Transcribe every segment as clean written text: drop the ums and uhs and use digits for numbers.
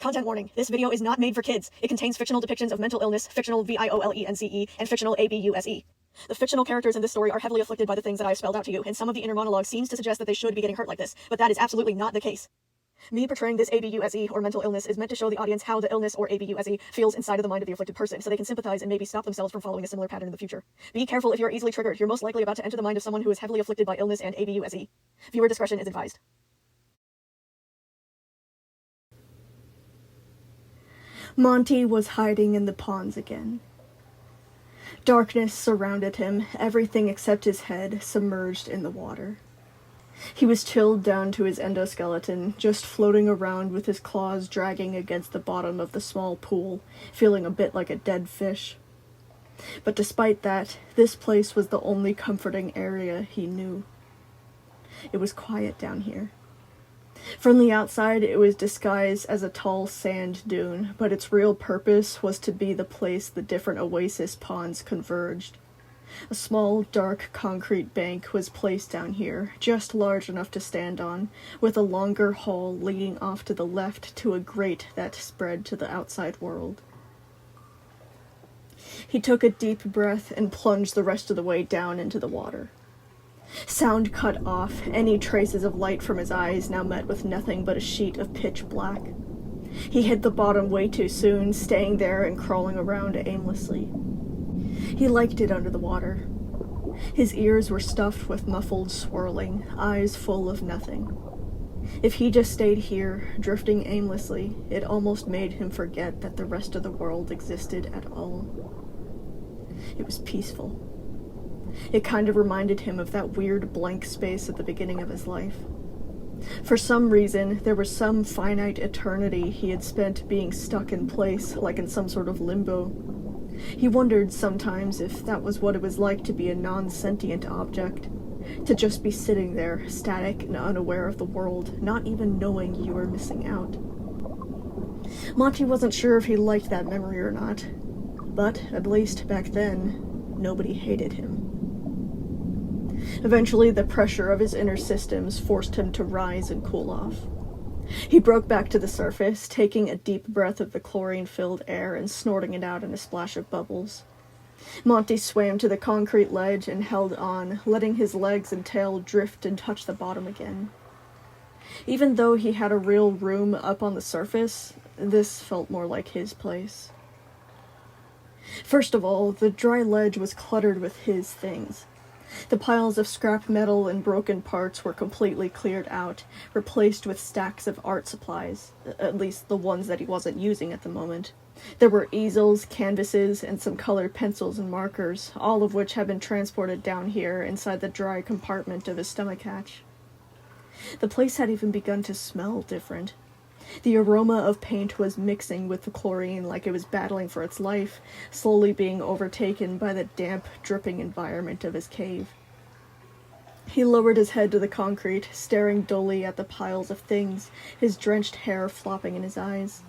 Content warning. This video is not made for kids. It contains fictional depictions of mental illness, fictional violence, and fictional abuse. The fictional characters in this story are heavily afflicted by the things that I have spelled out to you, and some of the inner monologue seems to suggest that they should be getting hurt like this, but that is absolutely not the case. Me portraying this abuse or mental illness is meant to show the audience how the illness or abuse feels inside of the mind of the afflicted person, so they can sympathize and maybe stop themselves from following a similar pattern in the future. Be careful if you're easily triggered. You're most likely about to enter the mind of someone who is heavily afflicted by illness and abuse. Viewer discretion is advised. Monty was hiding in the ponds again. Darkness surrounded him, everything except his head submerged in the water. He was chilled down to his endoskeleton, just floating around with his claws dragging against the bottom of the small pool, feeling a bit like a dead fish. But despite that, this place was the only comforting area he knew. It was quiet down here. From the outside, it was disguised as a tall sand dune, but its real purpose was to be the place the different oasis ponds converged. A small, dark concrete bank was placed down here, just large enough to stand on, with a longer hall leading off to the left to a grate that spread to the outside world. He took a deep breath and plunged the rest of the way down into the water. Sound cut off, any traces of light from his eyes now met with nothing but a sheet of pitch black. He hit the bottom way too soon, staying there and crawling around aimlessly. He liked it under the water. His ears were stuffed with muffled swirling, eyes full of nothing. If he just stayed here, drifting aimlessly, it almost made him forget that the rest of the world existed at all. It was peaceful. It kind of reminded him of that weird blank space at the beginning of his life. For some reason, there was some finite eternity he had spent being stuck in place, like in some sort of limbo. He wondered sometimes if that was what it was like to be a non-sentient object, to just be sitting there, static and unaware of the world, not even knowing you were missing out. Monty wasn't sure if he liked that memory or not, but at least back then, nobody hated him. Eventually, the pressure of his inner systems forced him to rise and cool off. He broke back to the surface, taking a deep breath of the chlorine-filled air and snorting it out in a splash of bubbles. Monty swam to the concrete ledge and held on, letting his legs and tail drift and touch the bottom again. Even though he had a real room up on the surface, this felt more like his place. First of all, the dry ledge was cluttered with his things. The piles of scrap metal and broken parts were completely cleared out, replaced with stacks of art supplies, at least the ones that he wasn't using at the moment. There were easels, canvases, and some colored pencils and markers, all of which had been transported down here inside the dry compartment of his stomach hatch. The place had even begun to smell different. The aroma of paint was mixing with the chlorine like it was battling for its life, slowly being overtaken by the damp, dripping environment of his cave. He lowered his head to the concrete, staring dully at the piles of things, his drenched hair flopping in his eyes.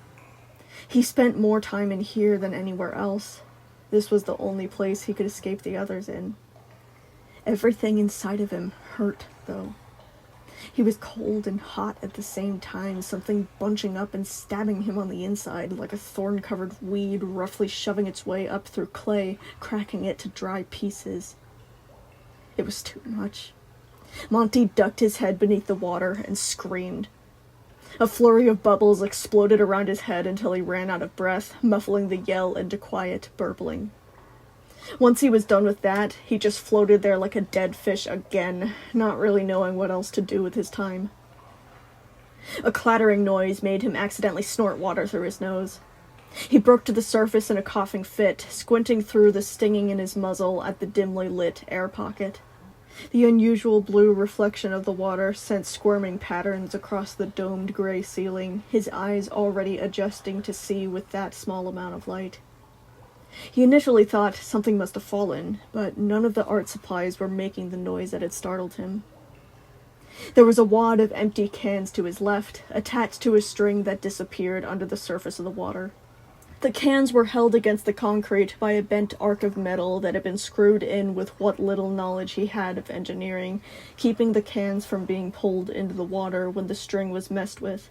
He spent more time in here than anywhere else. This was the only place he could escape the others in. Everything inside of him hurt, though. He was cold and hot at the same time, something bunching up and stabbing him on the inside, like a thorn-covered weed roughly shoving its way up through clay, cracking it to dry pieces. It was too much. Monty ducked his head beneath the water and screamed. A flurry of bubbles exploded around his head until he ran out of breath, muffling the yell into quiet burbling. Once he was done with that, he just floated there like a dead fish again, not really knowing what else to do with his time. A clattering noise made him accidentally snort water through his nose. He broke to the surface in a coughing fit, squinting through the stinging in his muzzle at the dimly lit air pocket. The unusual blue reflection of the water sent squirming patterns across the domed gray ceiling, his eyes already adjusting to see with that small amount of light. He initially thought something must have fallen, but none of the art supplies were making the noise that had startled him. There was a wad of empty cans to his left, attached to a string that disappeared under the surface of the water. The cans were held against the concrete by a bent arc of metal that had been screwed in with what little knowledge he had of engineering, keeping the cans from being pulled into the water when the string was messed with.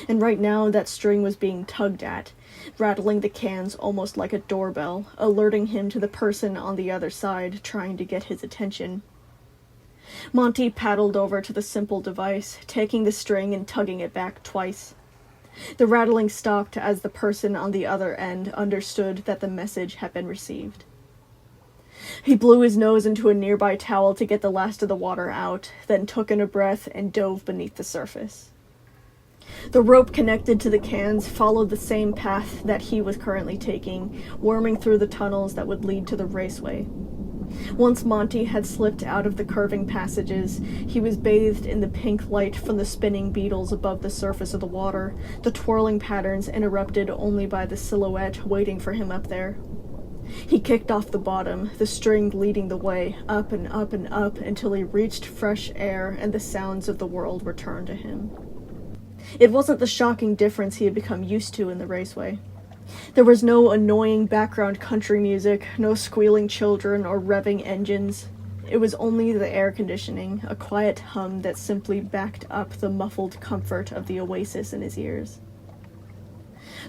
And right now, that string was being tugged at, rattling the cans almost like a doorbell, alerting him to the person on the other side trying to get his attention. Monty paddled over to the simple device, taking the string and tugging it back twice. The rattling stopped as the person on the other end understood that the message had been received. He blew his nose into a nearby towel to get the last of the water out, then took in a breath and dove beneath the surface. The rope connected to the cans followed the same path that he was currently taking, worming through the tunnels that would lead to the raceway. Once Monty had slipped out of the curving passages, he was bathed in the pink light from the spinning beetles above the surface of the water, the twirling patterns interrupted only by the silhouette waiting for him up there. He kicked off the bottom, the string leading the way, up and up and up until he reached fresh air and the sounds of the world returned to him. It wasn't the shocking difference he had become used to in the raceway. There was no annoying background country music, no squealing children or revving engines. It was only the air conditioning, a quiet hum that simply backed up the muffled comfort of the oasis in his ears.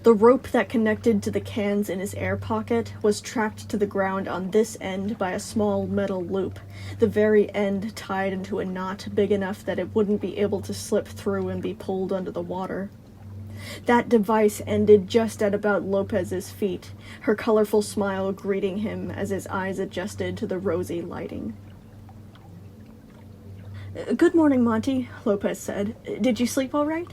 The rope that connected to the cans in his air pocket was trapped to the ground on this end by a small metal loop, the very end tied into a knot big enough that it wouldn't be able to slip through and be pulled under the water. That device ended just at about Lopez's feet, her colorful smile greeting him as his eyes adjusted to the rosy lighting. "Good morning, Monty," Lopez said. "Did you sleep all right?"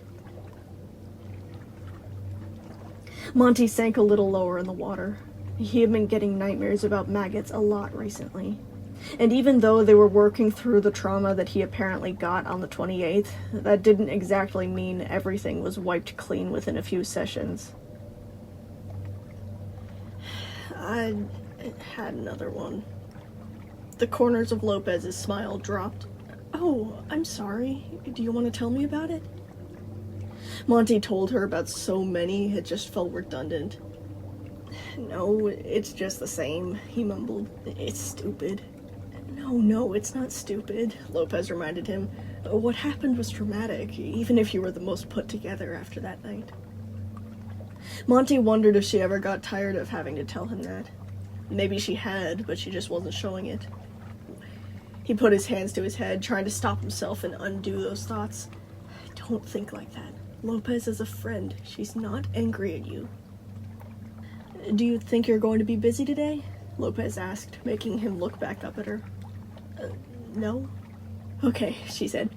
Monty sank a little lower in the water. He had been getting nightmares about maggots a lot recently. And even though they were working through the trauma that he apparently got on the 28th, that didn't exactly mean everything was wiped clean within a few sessions. I had another one. The corners of Lopez's smile dropped. "Oh, I'm sorry. Do you want to tell me about it?" Monty told her about so many, it just felt redundant. "No, it's just the same," he mumbled. "It's stupid." No, it's not stupid," Lopez reminded him. "What happened was traumatic, even if you were the most put together after that night." Monty wondered if she ever got tired of having to tell him that. Maybe she had, but she just wasn't showing it. He put his hands to his head, trying to stop himself and undo those thoughts. "Don't think like that. Lopez is a friend. She's not angry at you." "Do you think you're going to be busy today?" Lopez asked, making him look back up at her. No? "Okay," she said.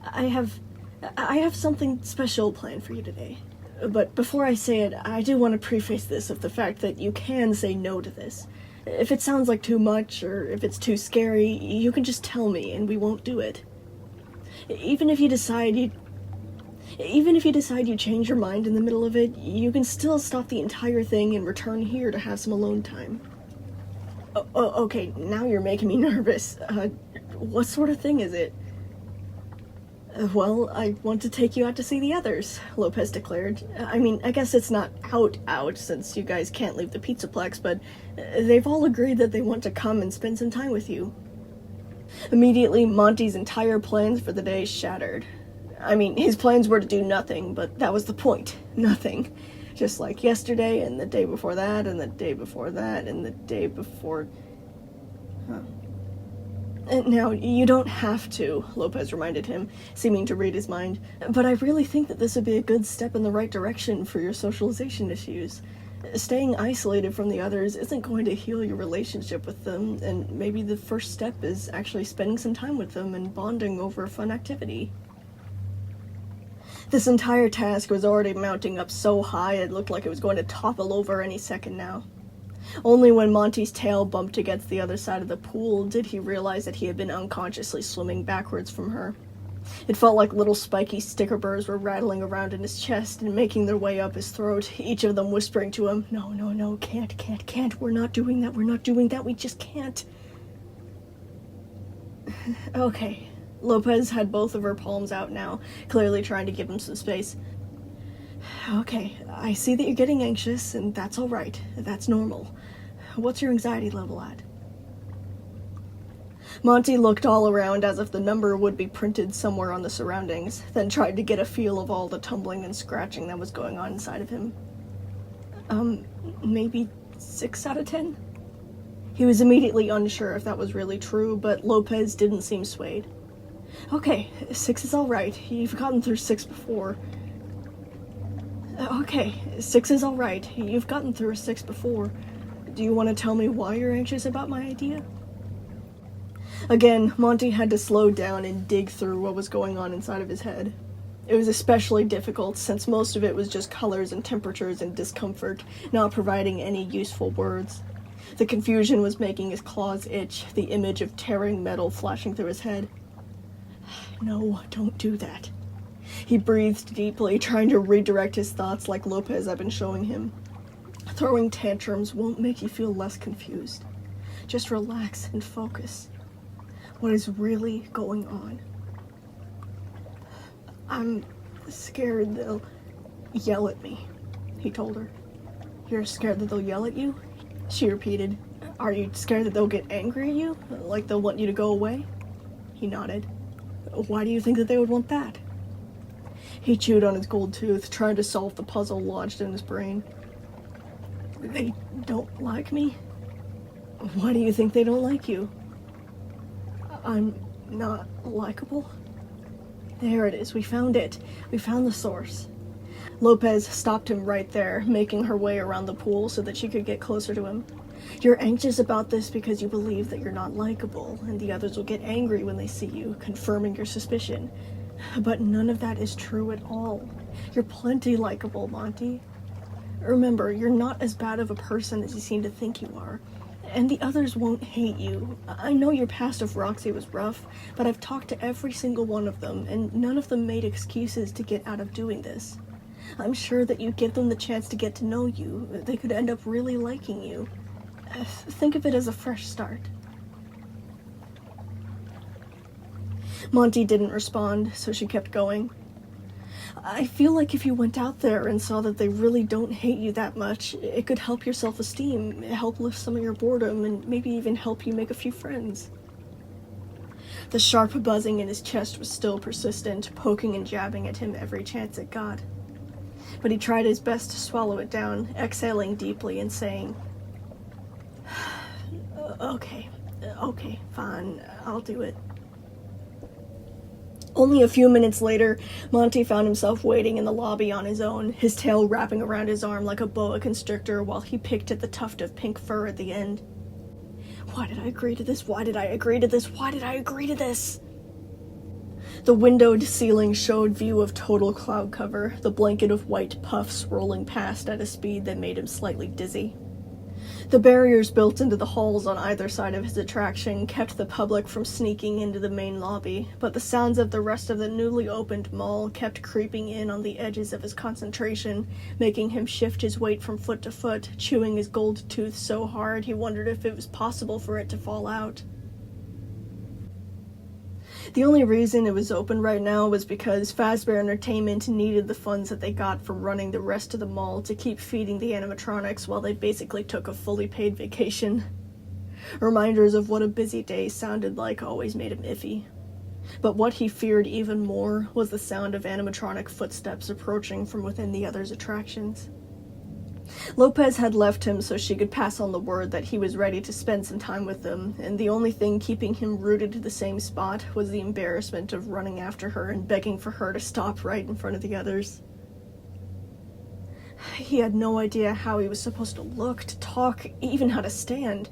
I have something special planned for you today. But before I say it, I do want to preface this with the fact that you can say no to this. If it sounds like too much, or if it's too scary, you can just tell me and we won't do it. Even if you decide you change your mind in the middle of it, you can still stop the entire thing and return here to have some alone time." Okay, now you're making me nervous. What sort of thing is it?" "Well, I want to take you out to see the others," Lopez declared. "I mean, I guess it's not out, since you guys can't leave the Pizzaplex, but they've all agreed that they want to come and spend some time with you." Immediately, Monty's entire plans for the day shattered. I mean, his plans were to do nothing, but that was the point. Nothing. Just like yesterday, and the day before that, and the day before that, and the day before... "Now, you don't have to," Lopez reminded him, seeming to read his mind, "but I really think that this would be a good step in the right direction for your socialization issues. Staying isolated from the others isn't going to heal your relationship with them, and maybe the first step is actually spending some time with them and bonding over a fun activity." This entire task was already mounting up so high it looked like it was going to topple over any second now. Only when Monty's tail bumped against the other side of the pool did he realize that he had been unconsciously swimming backwards from her. It felt like little spiky sticker burrs were rattling around in his chest and making their way up his throat, each of them whispering to him, No, can't, we're not doing that, we just can't." Okay. Lopez had both of her palms out now, clearly trying to give him some space. "Okay, I see that you're getting anxious, and that's all right. That's normal. What's your anxiety level at?" Monty looked all around as if the number would be printed somewhere on the surroundings, then tried to get a feel of all the tumbling and scratching that was going on inside of him. Maybe 6 out of 10? He was immediately unsure if that was really true, but Lopez didn't seem swayed. Okay, 6 is alright. You've gotten through 6 before. Okay, 6 is alright. You've gotten through a 6 before. Do you want to tell me why you're anxious about my idea? Again, Monty had to slow down and dig through what was going on inside of his head. It was especially difficult since most of it was just colors and temperatures and discomfort, not providing any useful words. The confusion was making his claws itch, the image of tearing metal flashing through his head. No, don't do that. He breathed deeply, trying to redirect his thoughts like Lopez had been showing him. Throwing tantrums won't make you feel less confused. Just relax and focus. What is really going on? I'm scared they'll yell at me, he told her. You're scared that they'll yell at you? She repeated. Are you scared that they'll get angry at you? Like they'll want you to go away? He nodded. Why do you think that they would want that? He chewed on his gold tooth, trying to solve the puzzle lodged in his brain. They don't like me? Why do you think they don't like you? I'm not likable? There it is, we found it. We found the source. Lopez stopped him right there, making her way around the pool so that she could get closer to him. You're anxious about this because you believe that you're not likable, and the others will get angry when they see you, confirming your suspicion. But none of that is true at all. You're plenty likable, Monty. Remember, you're not as bad of a person as you seem to think you are. And the others won't hate you. I know your past with Roxy was rough, but I've talked to every single one of them, and none of them made excuses to get out of doing this. I'm sure that you give them the chance to get to know you, they could end up really liking you. Think of it as a fresh start. Monty didn't respond, so she kept going. I feel like if you went out there and saw that they really don't hate you that much, it could help your self-esteem, help lift some of your boredom, and maybe even help you make a few friends. The sharp buzzing in his chest was still persistent, poking and jabbing at him every chance it got. But he tried his best to swallow it down, exhaling deeply and saying, Okay, fine, I'll do it. Only a few minutes later, Monty found himself waiting in the lobby on his own, his tail wrapping around his arm like a boa constrictor while he picked at the tuft of pink fur at the end. Why did I agree to this? Why did I agree to this? Why did I agree to this? The windowed ceiling showed view of total cloud cover, the blanket of white puffs rolling past at a speed that made him slightly dizzy. The barriers built into the halls on either side of his attraction kept the public from sneaking into the main lobby, but the sounds of the rest of the newly opened mall kept creeping in on the edges of his concentration, making him shift his weight from foot to foot, chewing his gold tooth so hard he wondered if it was possible for it to fall out. The only reason it was open right now was because Fazbear Entertainment needed the funds that they got from running the rest of the mall to keep feeding the animatronics while they basically took a fully paid vacation. Reminders of what a busy day sounded like always made him iffy. But what he feared even more was the sound of animatronic footsteps approaching from within the others' attractions. Lopez had left him so she could pass on the word that he was ready to spend some time with them, and the only thing keeping him rooted to the same spot was the embarrassment of running after her and begging for her to stop right in front of the others. He had no idea how he was supposed to look, to talk, even how to stand.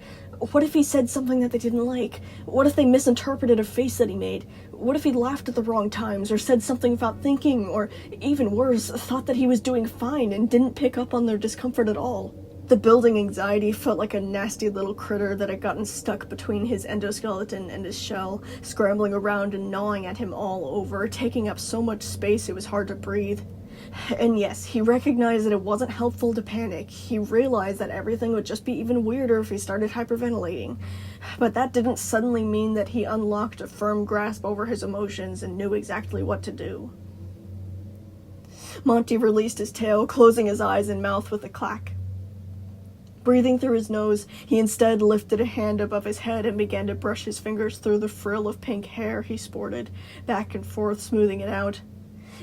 What if he said something that they didn't like? What if they misinterpreted a face that he made? What if he laughed at the wrong times, or said something about thinking, or, even worse, thought that he was doing fine and didn't pick up on their discomfort at all? The building anxiety felt like a nasty little critter that had gotten stuck between his endoskeleton and his shell, scrambling around and gnawing at him all over, taking up so much space it was hard to breathe. And yes, he recognized that it wasn't helpful to panic. He realized that everything would just be even weirder if he started hyperventilating. But that didn't suddenly mean that he unlocked a firm grasp over his emotions and knew exactly what to do. Monty released his tail, closing his eyes and mouth with a clack. Breathing through his nose, he instead lifted a hand above his head and began to brush his fingers through the frill of pink hair he sported, back and forth, smoothing it out.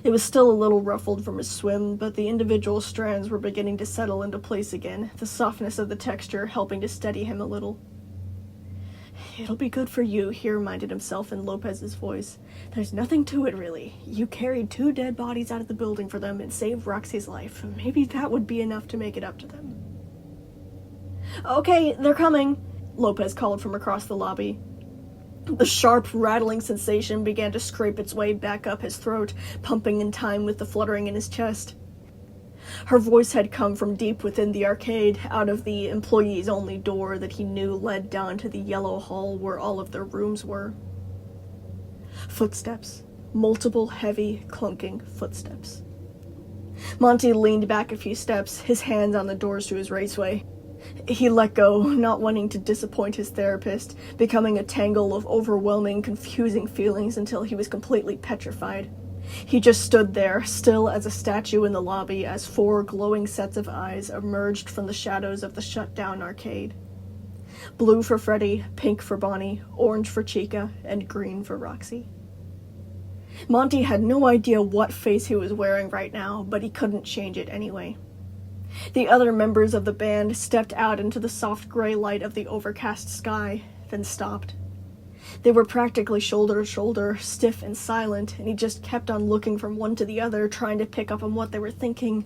It was still a little ruffled from his swim, but the individual strands were beginning to settle into place again, the softness of the texture helping to steady him a little. "It'll be good for you," he reminded himself in Lopez's voice. "There's nothing to it, really. You carried 2 dead bodies out of the building for them and saved Roxy's life. Maybe that would be enough to make it up to them." "Okay, they're coming," Lopez called from across the lobby. The sharp, rattling sensation began to scrape its way back up his throat, pumping in time with the fluttering in his chest. Her voice had come from deep within the arcade, out of the employees-only door that he knew led down to the yellow hall where all of their rooms were. Footsteps. Multiple heavy, clunking footsteps. Monty leaned back a few steps, his hands on the doors to his raceway. He let go, not wanting to disappoint his therapist, becoming a tangle of overwhelming, confusing feelings until he was completely petrified. He just stood there, still as a statue in the lobby, as 4 glowing sets of eyes emerged from the shadows of the shut-down arcade. Blue for Freddy, pink for Bonnie, orange for Chica, and green for Roxy. Monty had no idea what face he was wearing right now, but he couldn't change it anyway. The other members of the band stepped out into the soft gray light of the overcast sky, then stopped. They were practically shoulder to shoulder, stiff and silent, and he just kept on looking from one to the other, trying to pick up on what they were thinking.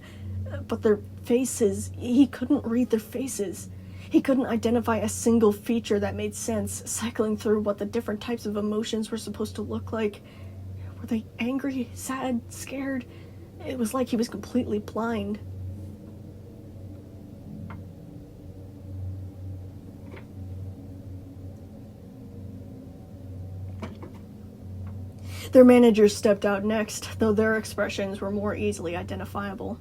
But their faces, he couldn't read their faces. He couldn't identify a single feature that made sense, cycling through what the different types of emotions were supposed to look like. Were they angry, sad, scared? It was like he was completely blind. Their managers stepped out next, though their expressions were more easily identifiable.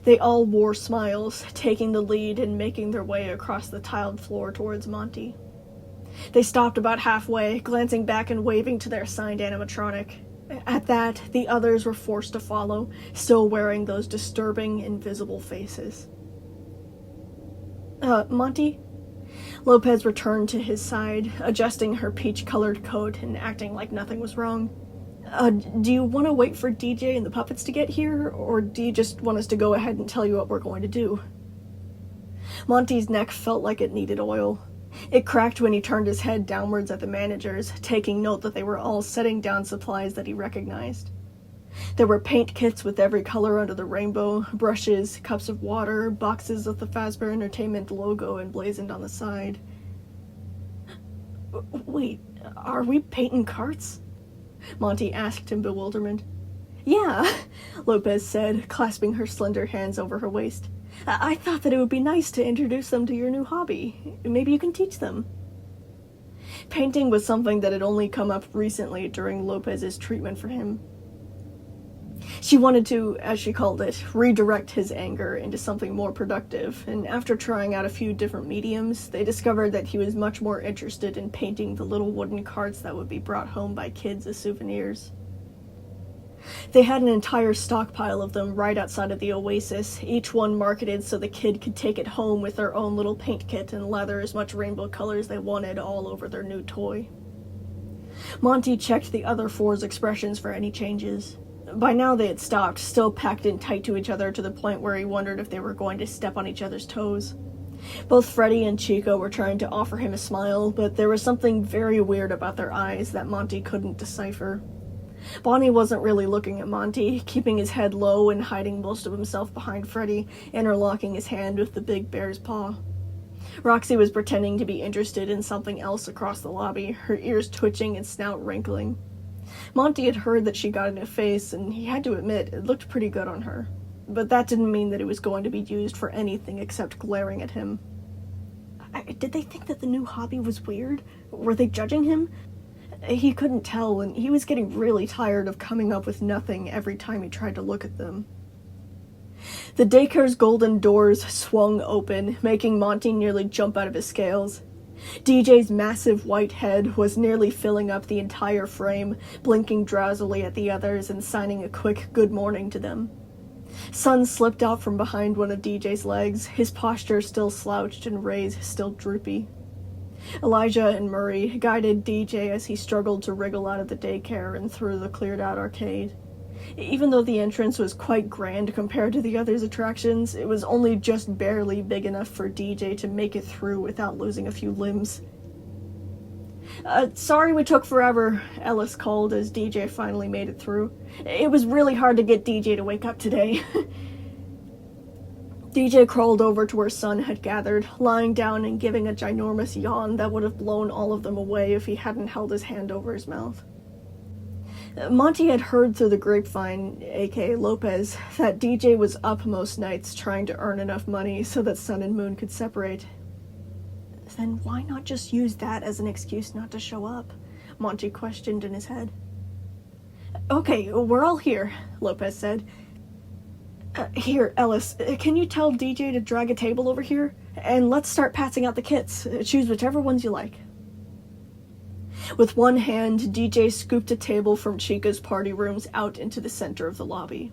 They all wore smiles, taking the lead and making their way across the tiled floor towards Monty. They stopped about halfway, glancing back and waving to their assigned animatronic. At that, the others were forced to follow, still wearing those disturbing, invisible faces. Monty?" Lopez returned to his side, adjusting her peach-colored coat and acting like nothing was wrong. Do you want to wait for DJ and the puppets to get here, or do you just want us to go ahead and tell you what we're going to do?" Monty's neck felt like it needed oil. It cracked when he turned his head downwards at the managers, taking note that they were all setting down supplies that he recognized. There were paint kits with every color under the rainbow, brushes, cups of water, boxes of the Fazbear Entertainment logo emblazoned on the side. "Wait, are we painting carts?" Monty asked in bewilderment. "Yeah," Lopez said, clasping her slender hands over her waist. I thought that it would be nice to introduce them to your new hobby. Maybe you can teach them." Painting was something that had only come up recently during Lopez's treatment for him. She wanted to, as she called it, redirect his anger into something more productive, and after trying out a few different mediums, they discovered that he was much more interested in painting the little wooden carts that would be brought home by kids as souvenirs. They had an entire stockpile of them right outside of the Oasis, each one marketed so the kid could take it home with their own little paint kit and lather as much rainbow color as they wanted all over their new toy. Monty checked the other 4's expressions for any changes. By now they had stopped, still packed in tight to each other to the point where he wondered if they were going to step on each other's toes. Both Freddy and Chico were trying to offer him a smile, but there was something very weird about their eyes that Monty couldn't decipher. Bonnie wasn't really looking at Monty, keeping his head low and hiding most of himself behind Freddy, interlocking his hand with the big bear's paw. Roxy was pretending to be interested in something else across the lobby, her ears twitching and snout wrinkling. Monty had heard that she got a new face, and he had to admit it looked pretty good on her. But that didn't mean that it was going to be used for anything except glaring at him. Did they think that the new hobby was weird? Were they judging him? He couldn't tell, and he was getting really tired of coming up with nothing every time he tried to look at them. The daycare's golden doors swung open, making Monty nearly jump out of his scales. DJ's massive white head was nearly filling up the entire frame, blinking drowsily at the others and signing a quick good morning to them. Sun slipped out from behind one of DJ's legs, his posture still slouched and Ray's still droopy. Elijah and Murray guided DJ as he struggled to wriggle out of the daycare and through the cleared-out arcade. Even though the entrance was quite grand compared to the others' attractions, it was only just barely big enough for DJ to make it through without losing a few limbs. Sorry we took forever, Ellis called as DJ finally made it through. It was really hard to get DJ to wake up today. DJ crawled over to where Sun had gathered, lying down and giving a ginormous yawn that would have blown all of them away if he hadn't held his hand over his mouth. Monty had heard through the grapevine, aka Lopez, that DJ was up most nights trying to earn enough money so that Sun and Moon could separate. Then why not just use that as an excuse not to show up? Monty questioned in his head. Okay, we're all here, Lopez said. Here, Ellis, can you tell DJ to drag a table over here? And let's start passing out the kits. Choose whichever ones you like. With one hand, DJ scooped a table from Chica's party rooms out into the center of the lobby.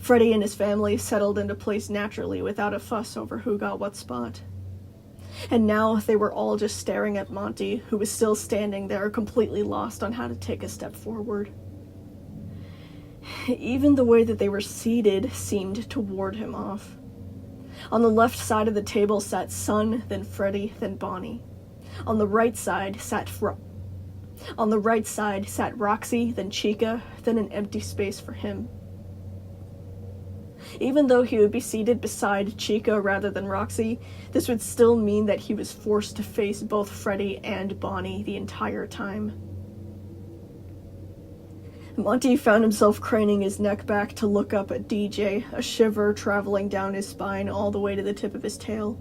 Freddie and his family settled into place naturally without a fuss over who got what spot. And now they were all just staring at Monty, who was still standing there completely lost on how to take a step forward. Even the way that they were seated seemed to ward him off. On the left side of the table sat Sun, then Freddie, then Bonnie. On the right side sat Roxy, then Chica, then an empty space for him. Even though he would be seated beside Chica rather than Roxy, this would still mean that he was forced to face both Freddie and Bonnie the entire time. Monty found himself craning his neck back to look up at DJ, a shiver traveling down his spine all the way to the tip of his tail.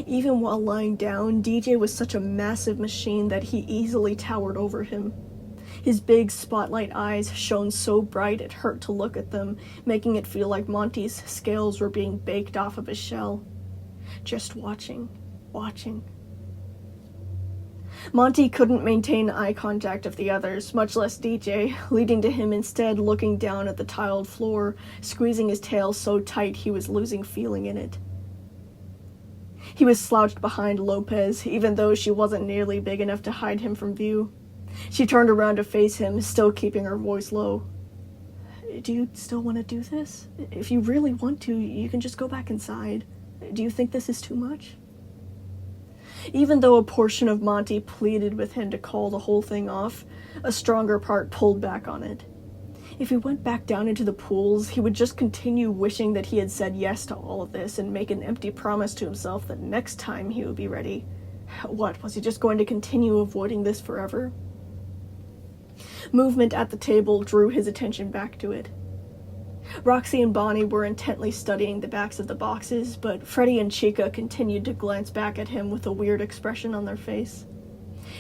Even while lying down, DJ was such a massive machine that he easily towered over him. His big spotlight eyes shone so bright it hurt to look at them, making it feel like Monty's scales were being baked off of his shell. Just watching. Monty couldn't maintain eye contact with the others, much less DJ, leading to him instead looking down at the tiled floor, squeezing his tail so tight he was losing feeling in it. He was slouched behind Lopez, even though she wasn't nearly big enough to hide him from view. She turned around to face him, still keeping her voice low. Do you still want to do this? If you really want to, you can just go back inside. Do you think this is too much? Even though a portion of Monty pleaded with him to call the whole thing off, a stronger part pulled back on it. If he went back down into the pools, he would just continue wishing that he had said yes to all of this and make an empty promise to himself that next time he would be ready. What, was he just going to continue avoiding this forever? Movement at the table drew his attention back to it. Roxy and Bonnie were intently studying the backs of the boxes, but Freddie and Chica continued to glance back at him with a weird expression on their face.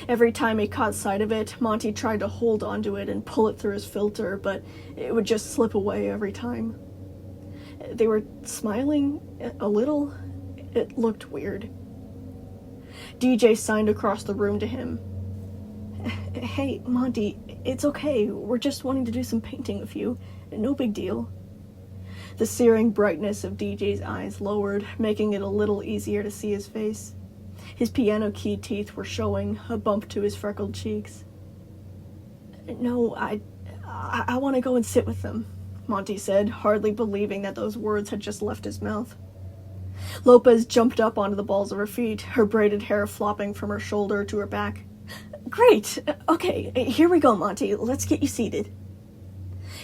Every time he caught sight of it, Monty tried to hold onto it and pull it through his filter, but it would just slip away every time. They were smiling a little. It looked weird. DJ signed across the room to him. Hey, Monty, it's okay. We're just wanting to do some painting with you. No big deal. The searing brightness of DJ's eyes lowered, making it a little easier to see his face. His piano key teeth were showing, a bump to his freckled cheeks. No, I want to go and sit with them, Monty said, hardly believing that those words had just left his mouth. Lopez jumped up onto the balls of her feet, her braided hair flopping from her shoulder to her back. Great! Okay, here we go, Monty. Let's get you seated.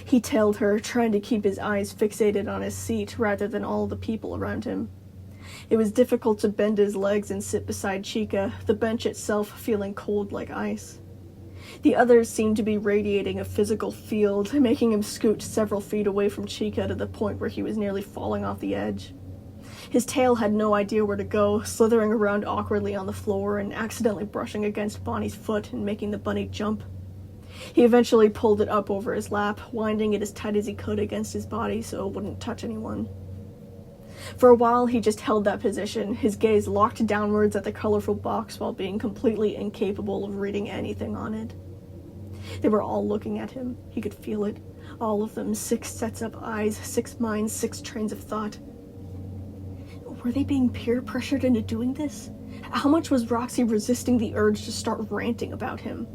He tailed her, trying to keep his eyes fixated on his seat rather than all the people around him. It was difficult to bend his legs and sit beside Chica, the bench itself feeling cold like ice. The others seemed to be radiating a physical field, making him scoot several feet away from Chica to the point where he was nearly falling off the edge. His tail had no idea where to go, slithering around awkwardly on the floor and accidentally brushing against Bonnie's foot and making the bunny jump. He eventually pulled it up over his lap, winding it as tight as he could against his body so it wouldn't touch anyone. For a while, he just held that position, his gaze locked downwards at the colorful box while being completely incapable of reading anything on it. They were all looking at him. He could feel it. All of them, 6 sets of eyes, 6 minds, 6 trains of thought. Were they being peer pressured into doing this? How much was Roxy resisting the urge to start ranting about him?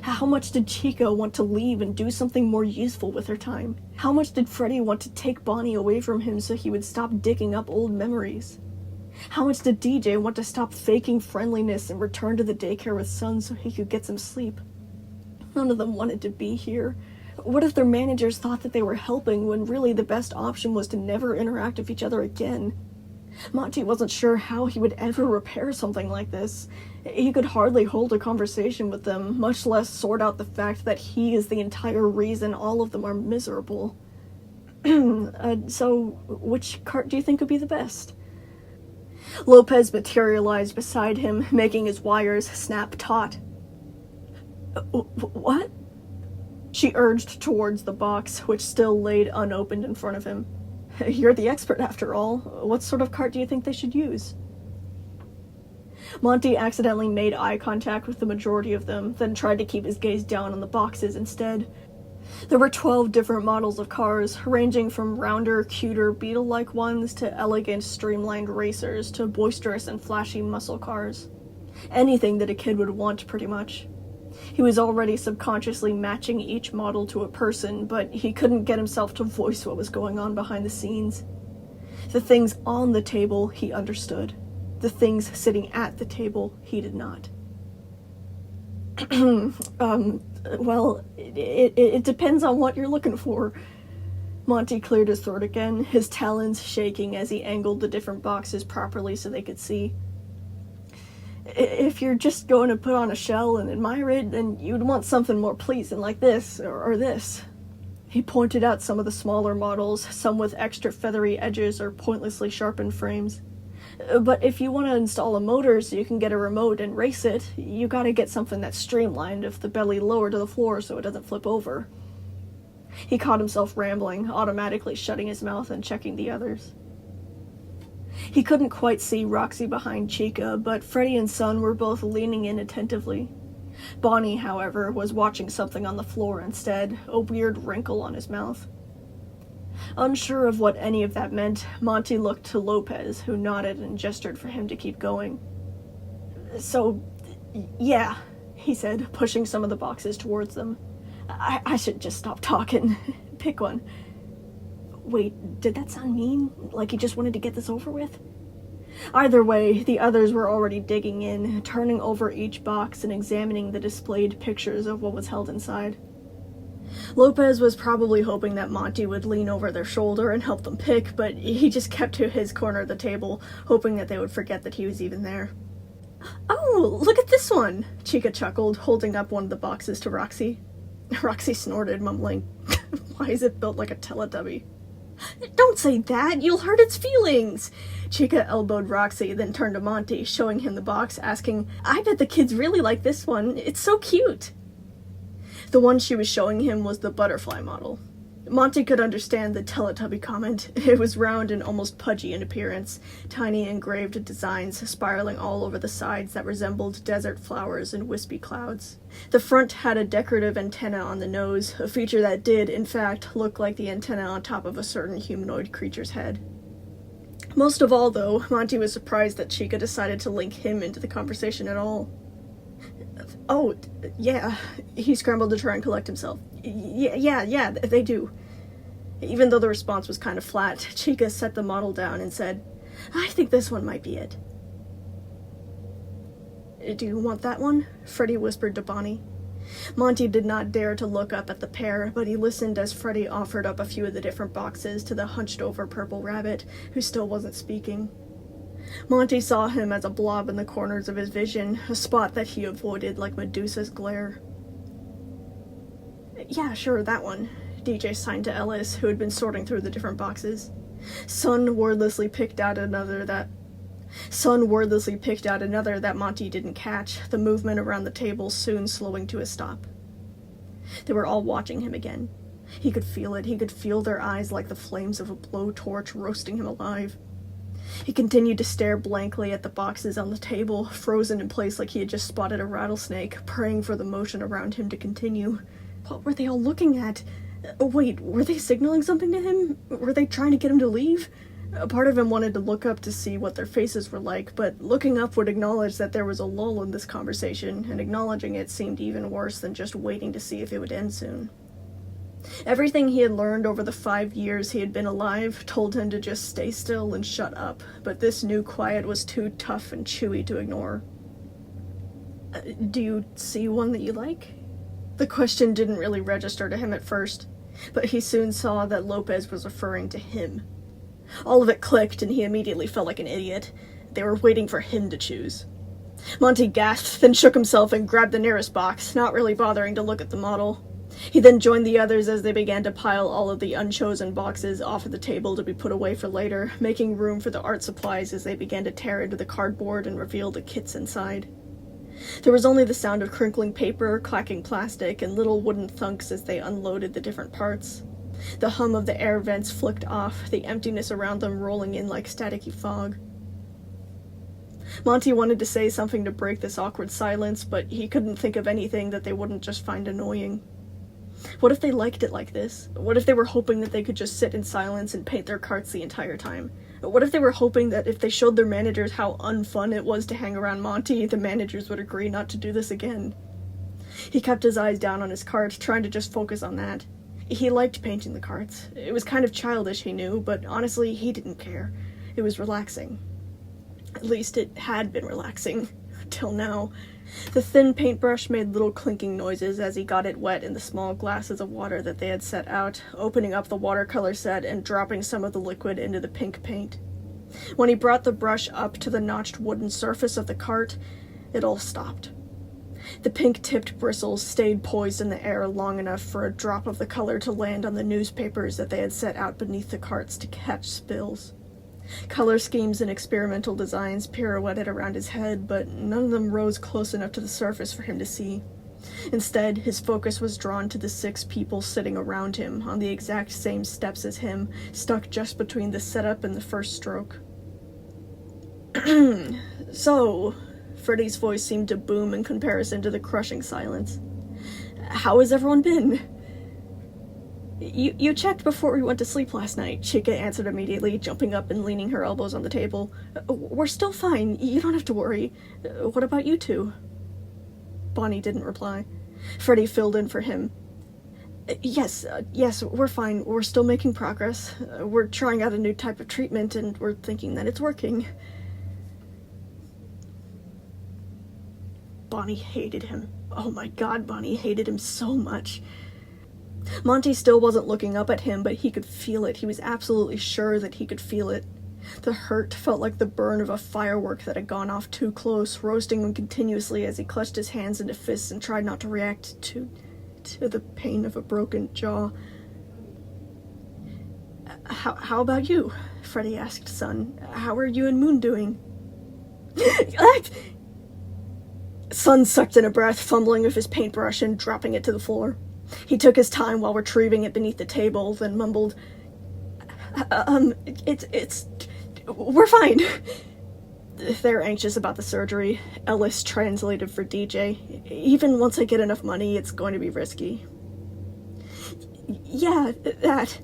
How much did Chica want to leave and do something more useful with her time? How much did Freddy want to take Bonnie away from him so he would stop digging up old memories? How much did DJ want to stop faking friendliness and return to the daycare with Sun so he could get some sleep? None of them wanted to be here. What if their managers thought that they were helping when really the best option was to never interact with each other again? Monty wasn't sure how he would ever repair something like this. He could hardly hold a conversation with them, much less sort out the fact that he is the entire reason all of them are miserable. So, which cart do you think would be the best? Lopez materialized beside him, making his wires snap taut. What? She urged towards the box, which still laid unopened in front of him. You're the expert, after all. What sort of cart do you think they should use? Monty accidentally made eye contact with the majority of them, then tried to keep his gaze down on the boxes instead. There were 12 different models of cars, ranging from rounder, cuter, beetle-like ones to elegant, streamlined racers to boisterous and flashy muscle cars. Anything that a kid would want, pretty much. He was already subconsciously matching each model to a person, but he couldn't get himself to voice what was going on behind the scenes. The things on the table, he understood. The things sitting at the table, he did not. Well, it depends on what you're looking for. Monty cleared his throat again, his talons shaking as he angled the different boxes properly so they could see. If you're just going to put on a shell and admire it, then you'd want something more pleasing like this, or this. He pointed out some of the smaller models, some with extra feathery edges or pointlessly sharpened frames. But if you want to install a motor so you can get a remote and race it, you gotta get something that's streamlined with the belly lower to the floor so it doesn't flip over. He caught himself rambling, automatically shutting his mouth and checking the others. He couldn't quite see Roxy behind Chica, but Freddy and Sun were both leaning in attentively. Bonnie, however, was watching something on the floor instead, a weird wrinkle on his mouth. Unsure of what any of that meant, Monty looked to Lopez, who nodded and gestured for him to keep going. So, yeah, he said, pushing some of the boxes towards them. I should just stop talking. Pick one. Wait, did that sound mean? Like he just wanted to get this over with? Either way, the others were already digging in, turning over each box and examining the displayed pictures of what was held inside. Lopez was probably hoping that Monty would lean over their shoulder and help them pick, but he just kept to his corner of the table, hoping that they would forget that he was even there. Oh, look at this one! Chica chuckled, holding up one of the boxes to Roxy. Roxy snorted, mumbling, Why is it built like a Teletubby? Don't say that! You'll hurt its feelings! Chica elbowed Roxy, then turned to Monty, showing him the box, asking, I bet the kids really like this one. It's so cute! The one she was showing him was the butterfly model. Monty could understand the Teletubby comment. It was round and almost pudgy in appearance, tiny engraved designs spiraling all over the sides that resembled desert flowers and wispy clouds. The front had a decorative antenna on the nose, a feature that did, in fact, look like the antenna on top of a certain humanoid creature's head. Most of all, though, Monty was surprised that Chica decided to link him into the conversation at all. Oh, yeah, he scrambled to try and collect himself. Yeah, they do. Even though the response was kind of flat, Chica set the model down and said, I think this one might be it. Do you want that one? Freddy whispered to Bonnie. Monty did not dare to look up at the pair, but he listened as Freddy offered up a few of the different boxes to the hunched-over purple rabbit, who still wasn't speaking. Monty saw him as a blob in the corners of his vision, a spot that he avoided like Medusa's glare. Yeah, sure, that one, DJ signed to Ellis, who had been sorting through the different boxes. Sun wordlessly picked out another that Monty didn't catch, the movement around the table soon slowing to a stop. They were all watching him again. He could feel it. He could feel their eyes like the flames of a blowtorch roasting him alive. He continued to stare blankly at the boxes on the table, frozen in place like he had just spotted a rattlesnake, praying for the motion around him to continue. What were they all looking at? Wait, were they signaling something to him? Were they trying to get him to leave? A part of him wanted to look up to see what their faces were like, but looking up would acknowledge that there was a lull in this conversation, and acknowledging it seemed even worse than just waiting to see if it would end soon. Everything he had learned over the 5 years he had been alive told him to just stay still and shut up, but this new quiet was too tough and chewy to ignore. Do you see one that you like? The question didn't really register to him at first, but he soon saw that Lopez was referring to him. All of it clicked, and he immediately felt like an idiot. They were waiting for him to choose. Monty gasped, then shook himself and grabbed the nearest box, not really bothering to look at the model. He then joined the others as they began to pile all of the unchosen boxes off of the table to be put away for later, making room for the art supplies as they began to tear into the cardboard and reveal the kits inside. There was only the sound of crinkling paper, clacking plastic, and little wooden thunks as they unloaded the different parts. The hum of the air vents flicked off, the emptiness around them rolling in like staticky fog. Monty wanted to say something to break this awkward silence, but he couldn't think of anything that they wouldn't just find annoying. What if they liked it like this? What if they were hoping that they could just sit in silence and paint their carts the entire time? What if they were hoping that if they showed their managers how unfun it was to hang around Monty, the managers would agree not to do this again? He kept his eyes down on his cart, trying to just focus on that. He liked painting the carts. It was kind of childish, he knew, but honestly, he didn't care. It was relaxing. At least it had been relaxing. Till now. The thin paintbrush made little clinking noises as he got it wet in the small glasses of water that they had set out, opening up the watercolor set and dropping some of the liquid into the pink paint. When he brought the brush up to the notched wooden surface of the cart, it all stopped. The pink-tipped bristles stayed poised in the air long enough for a drop of the color to land on the newspapers that they had set out beneath the carts to catch spills. Color schemes and experimental designs pirouetted around his head, but none of them rose close enough to the surface for him to see. Instead, his focus was drawn to the 6 people sitting around him, on the exact same steps as him, stuck just between the setup and the first stroke. So, Freddy's voice seemed to boom in comparison to the crushing silence. How has everyone been? You checked before we went to sleep last night, Chica answered immediately, jumping up and leaning her elbows on the table. We're still fine, you don't have to worry. What about you two? Bonnie didn't reply. Freddy filled in for him. Yes, we're fine. We're still making progress. We're trying out a new type of treatment, and we're thinking that it's working. Bonnie hated him. Oh my god, Bonnie hated him so much. Monty still wasn't looking up at him, but he could feel it. He was absolutely sure that he could feel it. The hurt felt like the burn of a firework that had gone off too close, roasting him continuously as he clutched his hands into fists and tried not to react to the pain of a broken jaw. How about you? Freddy asked Sun. How are you and Moon doing? Sun sucked in a breath, fumbling with his paintbrush and dropping it to the floor. He took his time while retrieving it beneath the table, then mumbled, we're fine. They're anxious about the surgery. Ellis translated for DJ. Even once I get enough money, it's going to be risky. Yeah, that.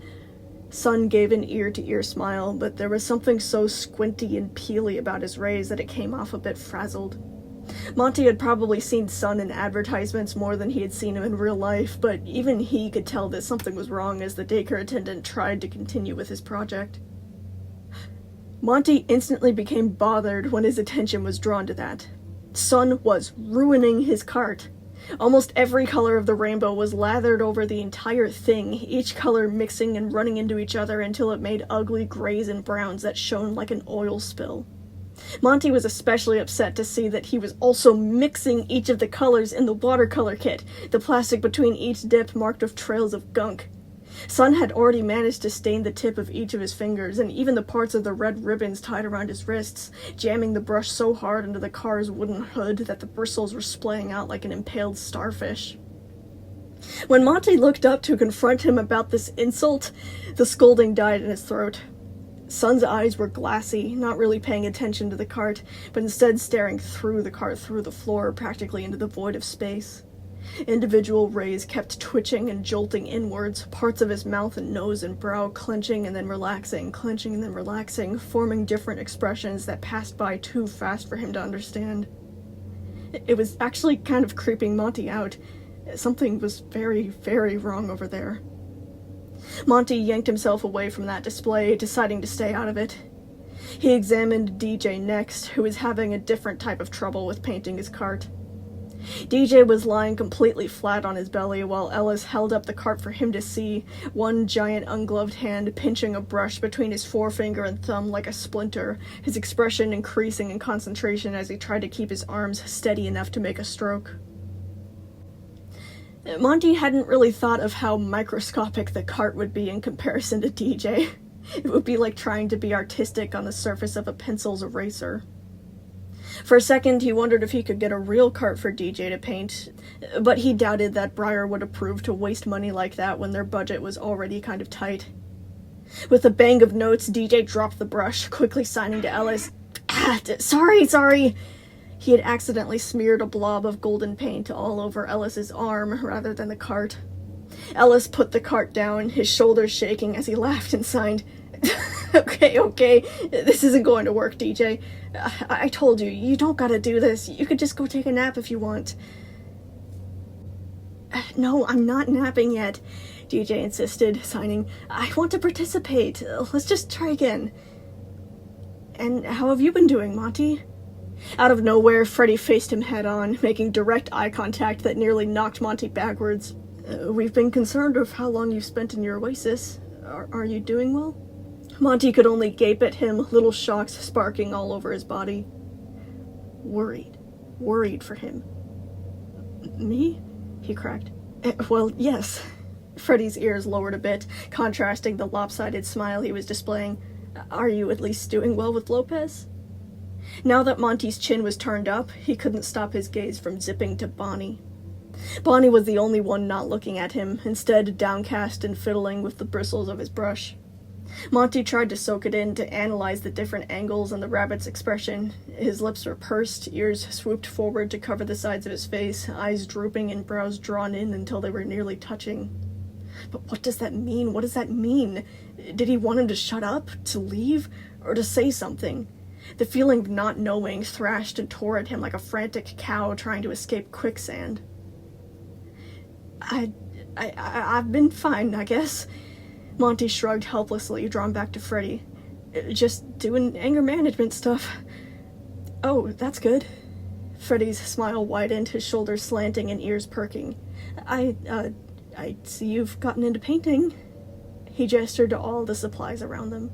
Sun gave an ear-to-ear smile, but there was something so squinty and peely about his rays that it came off a bit frazzled. Monty had probably seen Sun in advertisements more than he had seen him in real life, but even he could tell that something was wrong as the daycare attendant tried to continue with his project. Monty instantly became bothered when his attention was drawn to that. Sun was ruining his cart. Almost every color of the rainbow was lathered over the entire thing, each color mixing and running into each other until it made ugly grays and browns that shone like an oil spill. Monty was especially upset to see that he was also mixing each of the colors in the watercolor kit, the plastic between each dip marked with trails of gunk. Sun had already managed to stain the tip of each of his fingers, and even the parts of the red ribbons tied around his wrists, jamming the brush so hard into the car's wooden hood that the bristles were splaying out like an impaled starfish. When Monty looked up to confront him about this insult, the scolding died in his throat. Sun's eyes were glassy, not really paying attention to the cart, but instead staring through the cart through the floor, practically into the void of space. Individual rays kept twitching and jolting inwards, parts of his mouth and nose and brow clenching and then relaxing, forming different expressions that passed by too fast for him to understand. It was actually kind of creeping Monty out. Something was very, very wrong over there. Monty yanked himself away from that display, deciding to stay out of it. He examined DJ next, who was having a different type of trouble with painting his cart. DJ was lying completely flat on his belly while Ellis held up the cart for him to see, one giant ungloved hand pinching a brush between his forefinger and thumb like a splinter, his expression increasing in concentration as he tried to keep his arms steady enough to make a stroke. Monty hadn't really thought of how microscopic the cart would be in comparison to DJ. It would be like trying to be artistic on the surface of a pencil's eraser. For a second, he wondered if he could get a real cart for DJ to paint, but he doubted that Breyer would approve to waste money like that when their budget was already kind of tight. With a bang of notes, DJ dropped the brush, quickly signing to Ellis, Sorry! He had accidentally smeared a blob of golden paint all over Ellis's arm rather than the cart. Ellis put the cart down, his shoulders shaking as he laughed and signed, Okay, this isn't going to work, DJ. I told you, you don't gotta do this. You could just go take a nap if you want. No, I'm not napping yet, DJ insisted, signing, I want to participate. Let's just try again. And how have you been doing, Monty? Out of nowhere, Freddy faced him head-on, making direct eye contact that nearly knocked Monty backwards. We've been concerned of how long you've spent in your oasis. Are you doing well? Monty could only gape at him, little shocks sparking all over his body. Worried for him. Me? He cracked. Well, yes. Freddy's ears lowered a bit, contrasting the lopsided smile he was displaying. Are you at least doing well with Lopez? Now that Monty's chin was turned up, he couldn't stop his gaze from zipping to Bonnie. Bonnie was the only one not looking at him, instead downcast and fiddling with the bristles of his brush. Monty tried to soak it in, to analyze the different angles and the rabbit's expression. His lips were pursed, ears swooped forward to cover the sides of his face, eyes drooping and brows drawn in until they were nearly touching. But what does that mean? What does that mean? Did he want him to shut up, to leave, or to say something? The feeling of not knowing thrashed and tore at him like a frantic cow trying to escape quicksand. I've been fine, I guess. Monty shrugged helplessly, drawn back to Freddy. Just doing anger management stuff. Oh, that's good. Freddy's smile widened, his shoulders slanting and ears perking. I see you've gotten into painting. He gestured to all the supplies around them.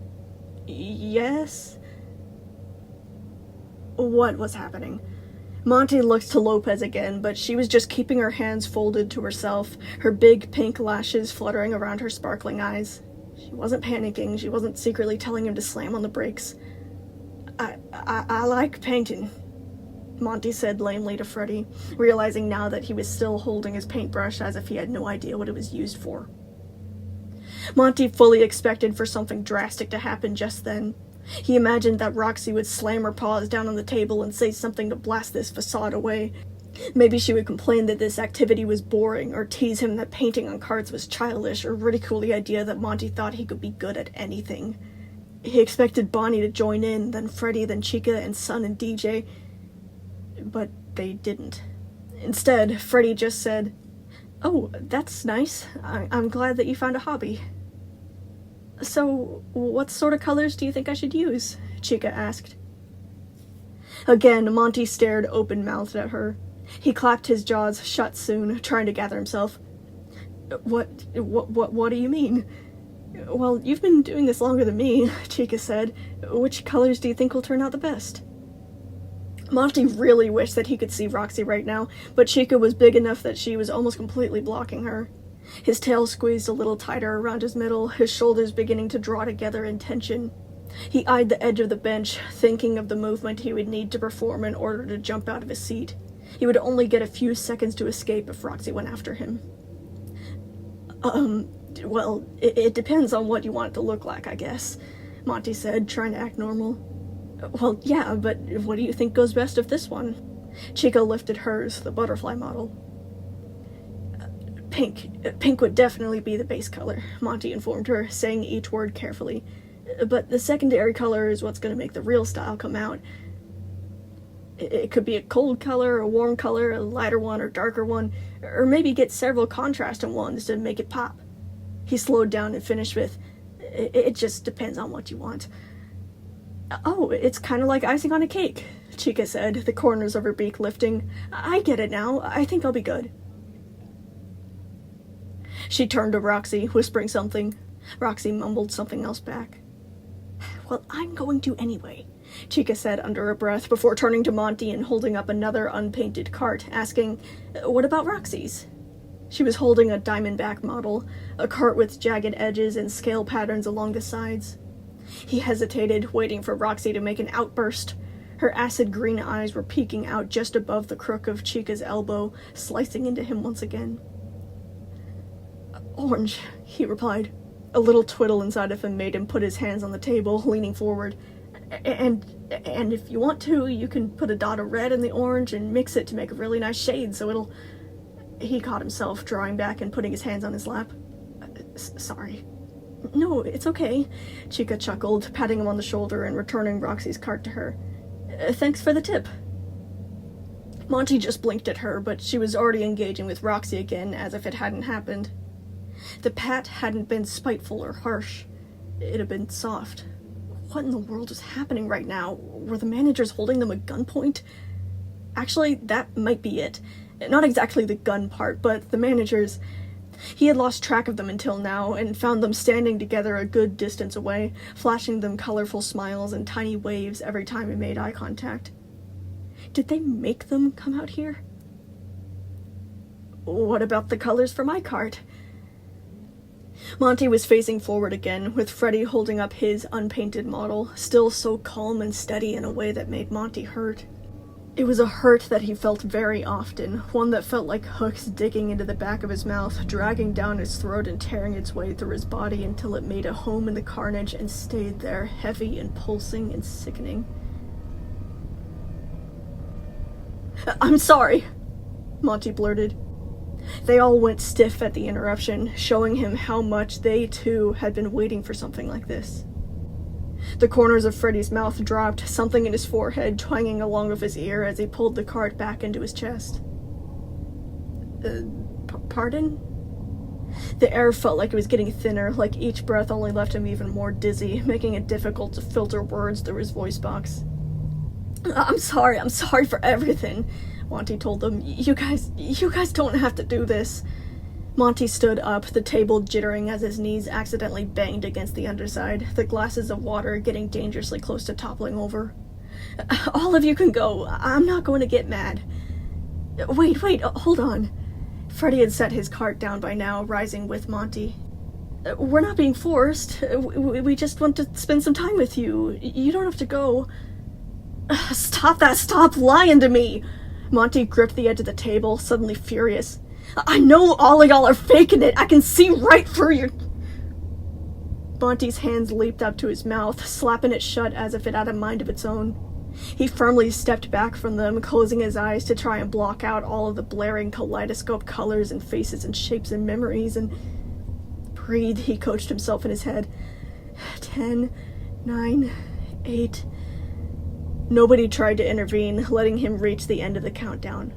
Yes? What was happening? Monty looked to Lopez again, but she was just keeping her hands folded to herself, her big pink lashes fluttering around her sparkling eyes. She wasn't panicking, she wasn't secretly telling him to slam on the brakes. I like painting, Monty said lamely to Freddy, realizing now that he was still holding his paintbrush as if he had no idea what it was used for. Monty fully expected for something drastic to happen just then. He imagined that Roxy would slam her paws down on the table and say something to blast this facade away. Maybe she would complain that this activity was boring, or tease him that painting on cards was childish, or ridicule the idea that Monty thought he could be good at anything. He expected Bonnie to join in, then Freddy, then Chica, and Sun and DJ. But they didn't. Instead, Freddy just said, "Oh, that's nice. I'm glad that you found a hobby." So, what sort of colors do you think I should use? Chica asked. Again, Monty stared open-mouthed at her. He clapped his jaws shut soon, trying to gather himself. What do you mean? Well, you've been doing this longer than me, Chica said. Which colors do you think will turn out the best? Monty really wished that he could see Roxy right now, but Chica was big enough that she was almost completely blocking her. His tail squeezed a little tighter around his middle, his shoulders beginning to draw together in tension. He eyed the edge of the bench, thinking of the movement he would need to perform in order to jump out of his seat. He would only get a few seconds to escape if Roxy went after him. Well, it depends on what you want it to look like, I guess, Monty said, trying to act normal. Well, yeah, but what do you think goes best with this one? Chica lifted hers, the butterfly model. Pink. Pink would definitely be the base color, Monty informed her, saying each word carefully. But the secondary color is what's going to make the real style come out. It could be a cold color, a warm color, a lighter one or darker one, or maybe get several contrasting ones to make it pop. He slowed down and finished with, it just depends on what you want. Oh, it's kind of like icing on a cake, Chica said, the corners of her beak lifting. I get it now. I think I'll be good. She turned to Roxy, whispering something. Roxy mumbled something else back. Well, I'm going to anyway, Chica said under her breath before turning to Monty and holding up another unpainted cart, asking, what about Roxy's? She was holding a diamondback model, a cart with jagged edges and scale patterns along the sides. He hesitated, waiting for Roxy to make an outburst. Her acid green eyes were peeking out just above the crook of Chica's elbow, slicing into him once again. Orange, he replied. A little twiddle inside of him made him put his hands on the table, leaning forward. And if you want to, you can put a dot of red in the orange and mix it to make a really nice shade, so it'll... He caught himself, drawing back and putting his hands on his lap. Sorry. No, it's okay, Chica chuckled, patting him on the shoulder and returning Roxy's cart to her. Thanks for the tip. Monty just blinked at her, but she was already engaging with Roxy again as if it hadn't happened. The pat hadn't been spiteful or harsh. It had been soft. What in the world was happening right now? Were the managers holding them at gunpoint? Actually, that might be it. Not exactly the gun part, but the managers. He had lost track of them until now, and found them standing together a good distance away, flashing them colorful smiles and tiny waves every time he made eye contact. Did they make them come out here? What about the colors for my cart? Monty was facing forward again, with Freddy holding up his unpainted model, still so calm and steady in a way that made Monty hurt. It was a hurt that he felt very often, one that felt like hooks digging into the back of his mouth, dragging down his throat and tearing its way through his body until it made a home in the carnage and stayed there, heavy and pulsing and sickening. I'm sorry, Monty blurted. They all went stiff at the interruption, showing him how much they, too, had been waiting for something like this. The corners of Freddy's mouth dropped, something in his forehead twanging along of his ear as he pulled the cart back into his chest. Pardon? The air felt like it was getting thinner, like each breath only left him even more dizzy, making it difficult to filter words through his voice box. I'm sorry for everything, Monty told them. You guys don't have to do this. Monty stood up, the table jittering as his knees accidentally banged against the underside, the glasses of water getting dangerously close to toppling over. All of you can go. I'm not going to get mad. Wait, hold on. Freddy had set his cart down by now, rising with Monty. We're not being forced. We just want to spend some time with you. You don't have to go. Stop that! Stop lying to me! Monty gripped the edge of the table, suddenly furious. I know all of y'all are faking it! I can see right through your... Monty's hands leaped up to his mouth, slapping it shut as if it had a mind of its own. He firmly stepped back from them, closing his eyes to try and block out all of the blaring kaleidoscope colors and faces and shapes and memories, and... Breathe, he coached himself in his head. 10, 9, 8... Nobody tried to intervene, letting him reach the end of the countdown.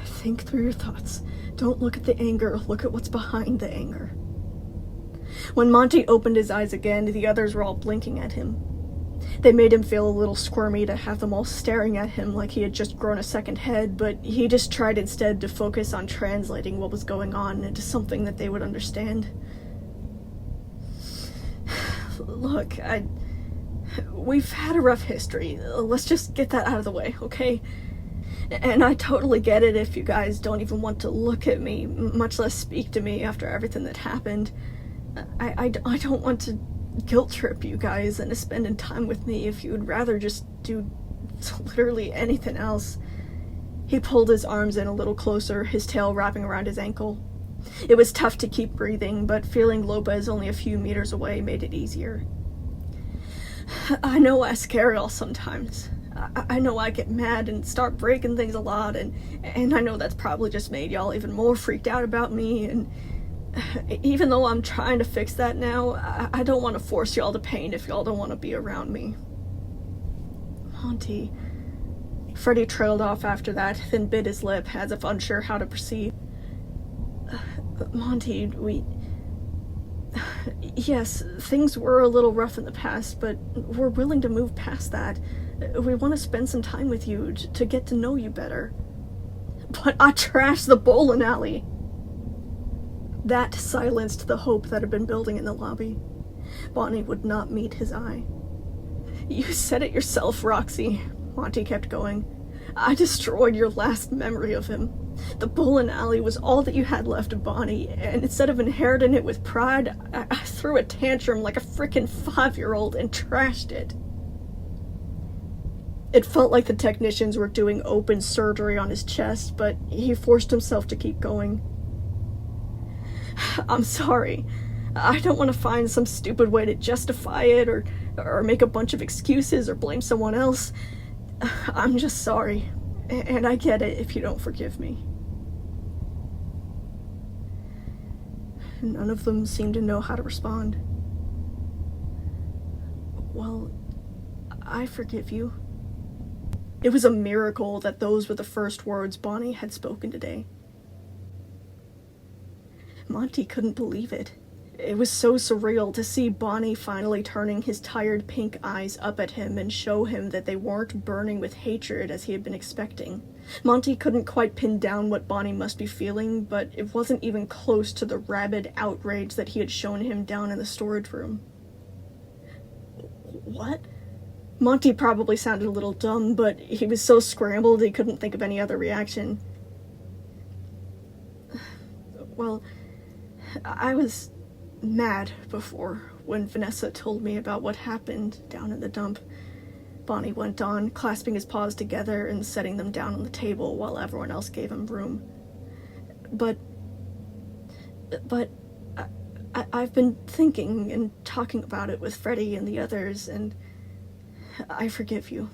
Think through your thoughts. Don't look at the anger, look at what's behind the anger. When Monty opened his eyes again, the others were all blinking at him. They made him feel a little squirmy to have them all staring at him like he had just grown a second head, but he just tried instead to focus on translating what was going on into something that they would understand. Look, we've had a rough history. Let's just get that out of the way, okay? And I totally get it if you guys don't even want to look at me, much less speak to me after everything that happened. I don't want to guilt trip you guys into spending time with me if you would rather just do literally anything else. He pulled his arms in a little closer, his tail wrapping around his ankle. It was tough to keep breathing, but feeling Lopez only a few meters away made it easier. I know I scare y'all sometimes, I know I get mad and start breaking things a lot, and I know that's probably just made y'all even more freaked out about me, and even though I'm trying to fix that now, I don't want to force y'all to pain if y'all don't want to be around me. Monty. Freddie trailed off after that, then bit his lip as if unsure how to proceed. Monty, yes, things were a little rough in the past, but we're willing to move past that. We want to spend some time with you to get to know you better. But I trashed the bowling alley. That silenced the hope that had been building in the lobby. Bonnie would not meet his eye. You said it yourself, Roxy, Monty kept going. I destroyed your last memory of him. The bowling alley was all that you had left of Bonnie, and instead of inheriting it with pride, I threw a tantrum like a frickin' 5-year-old and trashed it. It felt like the technicians were doing open surgery on his chest, but he forced himself to keep going. I'm sorry. I don't want to find some stupid way to justify it, or make a bunch of excuses, or blame someone else. I'm just sorry, and I get it if you don't forgive me. None of them seemed to know how to respond. Well, I forgive you. It was a miracle that those were the first words Bonnie had spoken today. Monty couldn't believe it. It was so surreal to see Bonnie finally turning his tired pink eyes up at him and show him that they weren't burning with hatred as he had been expecting. Monty couldn't quite pin down what Bonnie must be feeling, but it wasn't even close to the rabid outrage that he had shown him down in the storage room. What? Monty probably sounded a little dumb, but he was so scrambled he couldn't think of any other reaction. Well, I was mad before when Vanessa told me about what happened down in the dump. Bonnie went on, clasping his paws together and setting them down on the table while everyone else gave him room. But I've been thinking and talking about it with Freddie and the others, and I forgive you.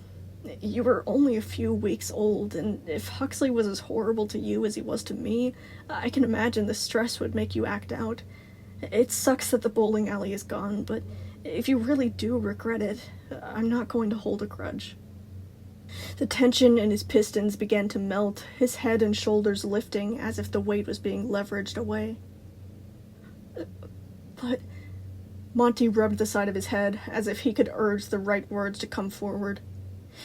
You were only a few weeks old, and if Huxley was as horrible to you as he was to me, I can imagine the stress would make you act out. It sucks that the bowling alley is gone, but if you really do regret it, I'm not going to hold a grudge. The tension in his pistons began to melt, his head and shoulders lifting as if the weight was being leveraged away. But Monty rubbed the side of his head as if he could urge the right words to come forward.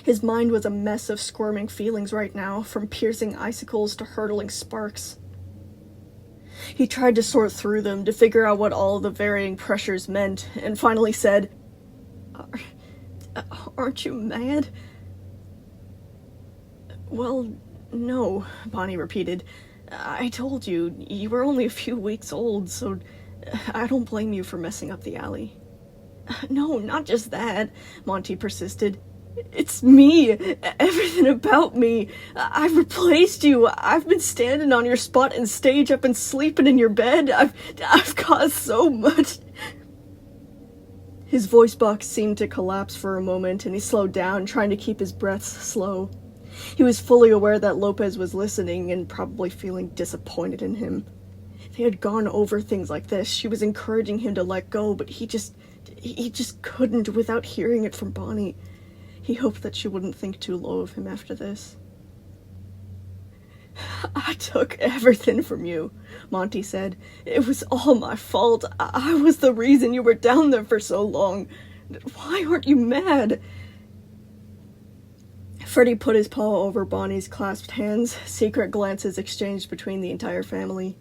His mind was a mess of squirming feelings right now, from piercing icicles to hurtling sparks. He tried to sort through them to figure out what all the varying pressures meant, and finally said, Aren't you mad? Well, no, Bonnie repeated. I told you, you were only a few weeks old, so I don't blame you for messing up the alley. No, not just that, Monty persisted. It's me, everything about me. I've replaced you. I've been standing on your spot in stage. I've been sleeping in your bed. I've caused so much. His voice box seemed to collapse for a moment, and he slowed down, trying to keep his breaths slow. He was fully aware that Lopez was listening and probably feeling disappointed in him. They had gone over things like this. She was encouraging him to let go, but he just couldn't without hearing it from Bonnie. He hoped that she wouldn't think too low of him after this. I took everything from you, Monty said. It was all my fault. I was the reason you were down there for so long. Why aren't you mad? Freddie put his paw over Bonnie's clasped hands, secret glances exchanged between the entire family.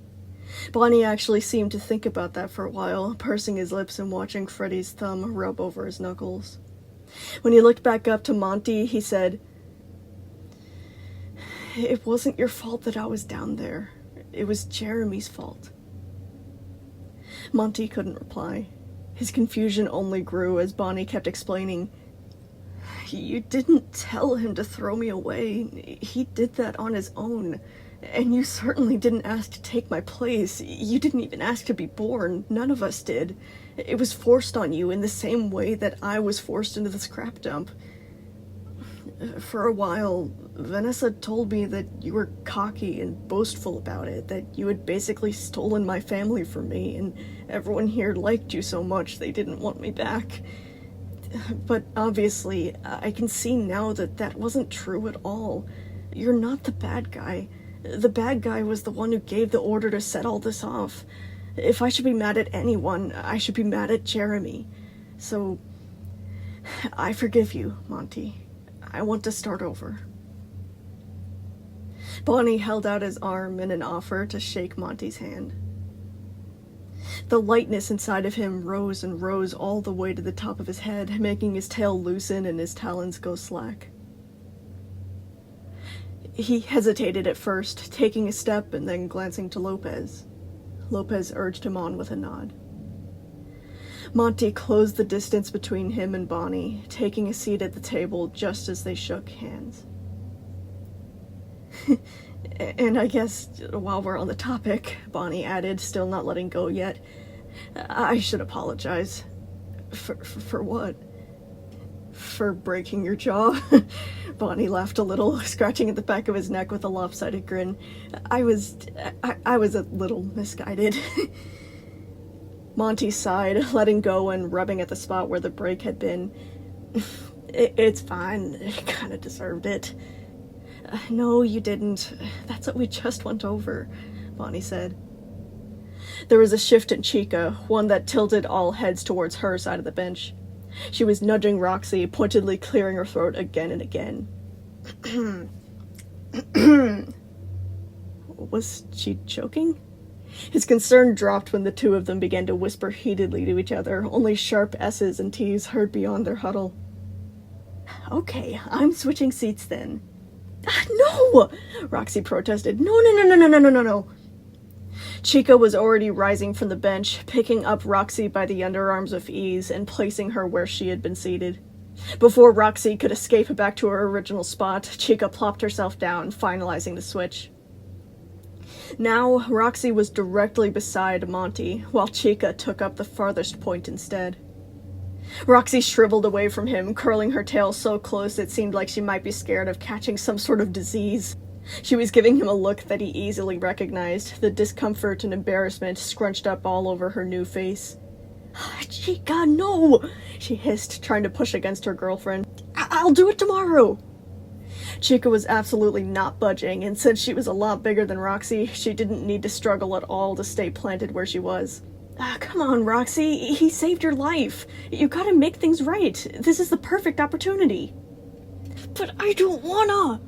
Bonnie actually seemed to think about that for a while, pursing his lips and watching Freddie's thumb rub over his knuckles. When he looked back up to Monty, he said, It wasn't your fault that I was down there. It was Jeremy's fault. Monty couldn't reply. His confusion only grew as Bonnie kept explaining, You didn't tell him to throw me away. He did that on his own. And you certainly didn't ask to take my place. You didn't even ask to be born. None of us did. It was forced on you in the same way that I was forced into the scrap dump. For a while, Vanessa told me that you were cocky and boastful about it, that you had basically stolen my family from me, and everyone here liked you so much they didn't want me back. But obviously, I can see now that that wasn't true at all. You're not the bad guy. The bad guy was the one who gave the order to set all this off. If I should be mad at anyone, I should be mad at Jeremy. So, I forgive you, Monty. I want to start over. Bonnie held out his arm in an offer to shake Monty's hand. The lightness inside of him rose and rose all the way to the top of his head, making his tail loosen and his talons go slack. He hesitated at first, taking a step and then glancing to Lopez. Lopez urged him on with a nod. Monty closed the distance between him and Bonnie, taking a seat at the table just as they shook hands. And I guess, while we're on the topic, Bonnie added, still not letting go yet, I should apologize. For what? For breaking your jaw? Bonnie laughed a little, scratching at the back of his neck with a lopsided grin. I was a little misguided. Monty sighed, letting go and rubbing at the spot where the break had been. It's fine. I kind of deserved it. No, you didn't. That's what we just went over, Bonnie said. There was a shift in Chica, one that tilted all heads towards her side of the bench. She was nudging Roxy, pointedly clearing her throat again and again. Was she choking? His concern dropped when the two of them began to whisper heatedly to each other, only sharp S's and T's heard beyond their huddle. Okay, I'm switching seats then. No! Roxy protested. No. Chica was already rising from the bench, picking up Roxy by the underarms with ease and placing her where she had been seated. Before Roxy could escape back to her original spot, Chica plopped herself down, finalizing the switch. Now, Roxy was directly beside Monty, while Chica took up the farthest point instead. Roxy shriveled away from him, curling her tail so close it seemed like she might be scared of catching some sort of disease. She was giving him a look that he easily recognized, the discomfort and embarrassment scrunched up all over her new face. Chica, no! She hissed, trying to push against her girlfriend. I'll do it tomorrow! Chica was absolutely not budging, and since she was a lot bigger than Roxy, she didn't need to struggle at all to stay planted where she was. Come on, Roxy, he saved your life. You gotta make things right. This is the perfect opportunity. But I don't wanna!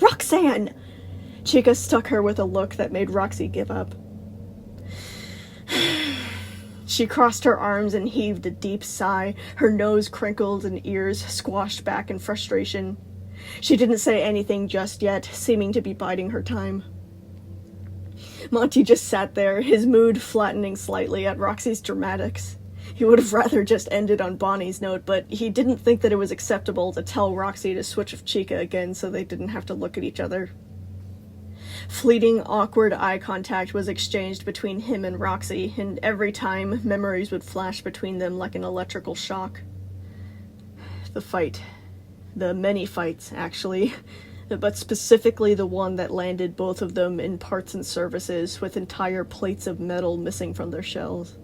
Roxanne! Chica stuck her with a look that made Roxy give up. She crossed her arms and heaved a deep sigh, her nose crinkled and ears squashed back in frustration. She didn't say anything just yet, seeming to be biding her time. Monty just sat there, his mood flattening slightly at Roxy's dramatics. He would have rather just ended on Bonnie's note, but he didn't think that it was acceptable to tell Roxy to switch with Chica again so they didn't have to look at each other. Fleeting, awkward eye contact was exchanged between him and Roxy, and every time, memories would flash between them like an electrical shock. The fight. The many fights, actually. But specifically the one that landed both of them in parts and services, with entire plates of metal missing from their shells.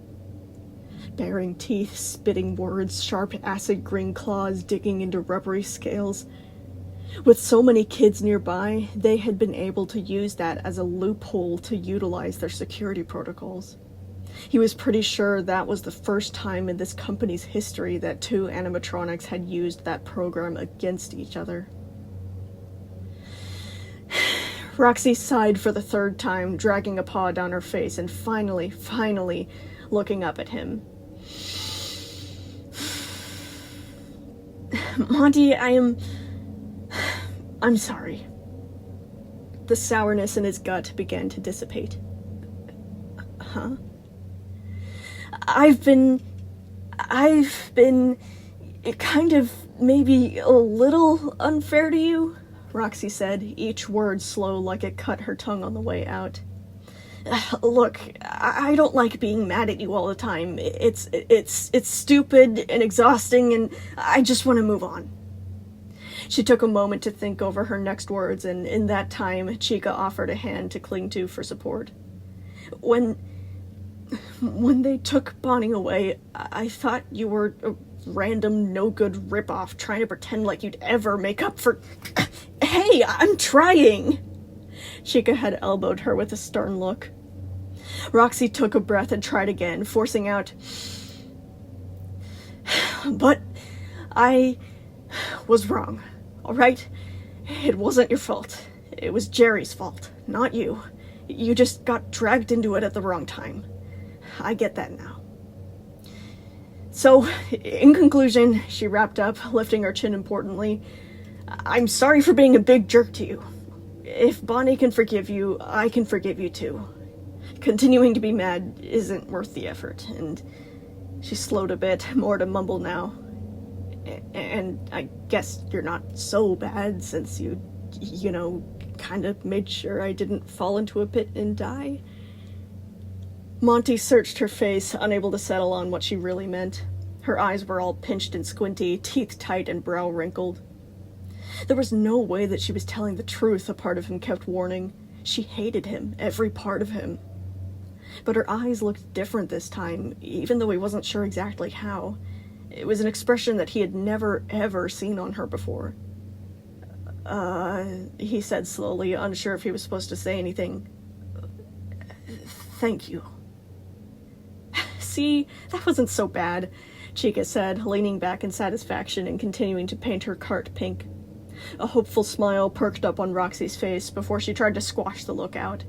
Baring teeth, spitting words, sharp acid green claws digging into rubbery scales. With so many kids nearby, they had been able to use that as a loophole to utilize their security protocols. He was pretty sure that was the first time in this company's history that two animatronics had used that program against each other. Roxy sighed for the third time, dragging a paw down her face and finally looking up at him. Monty, I'm sorry. The sourness in his gut began to dissipate. Huh? I've been kind of maybe a little unfair to you, Roxy said, each word slow like it cut her tongue on the way out. Look, I don't like being mad at you all the time. It's stupid and exhausting, and I just want to move on. She took a moment to think over her next words, and in that time, Chica offered a hand to cling to for support. When they took Bonnie away, I thought you were a random, no-good ripoff trying to pretend like you'd ever make up for... Hey, I'm trying! Chica had elbowed her with a stern look. Roxy took a breath and tried again, forcing out... But I was wrong, alright? It wasn't your fault. It was Jerry's fault, not you. You just got dragged into it at the wrong time. I get that now. So, in conclusion, she wrapped up, lifting her chin importantly, I'm sorry for being a big jerk to you. If Bonnie can forgive you, I can forgive you too. Continuing to be mad isn't worth the effort, and she slowed a bit, more to mumble now. And I guess you're not so bad since you kind of made sure I didn't fall into a pit and die. Monty searched her face, unable to settle on what she really meant. Her eyes were all pinched and squinty, teeth tight and brow wrinkled. There was no way that she was telling the truth, a part of him kept warning. She hated him, every part of him. But her eyes looked different this time, even though he wasn't sure exactly how. It was an expression that he had never, ever seen on her before. He said slowly, unsure if he was supposed to say anything. Thank you. See, that wasn't so bad, Chica said, leaning back in satisfaction and continuing to paint her cart pink. A hopeful smile perked up on Roxy's face before she tried to squash the look out.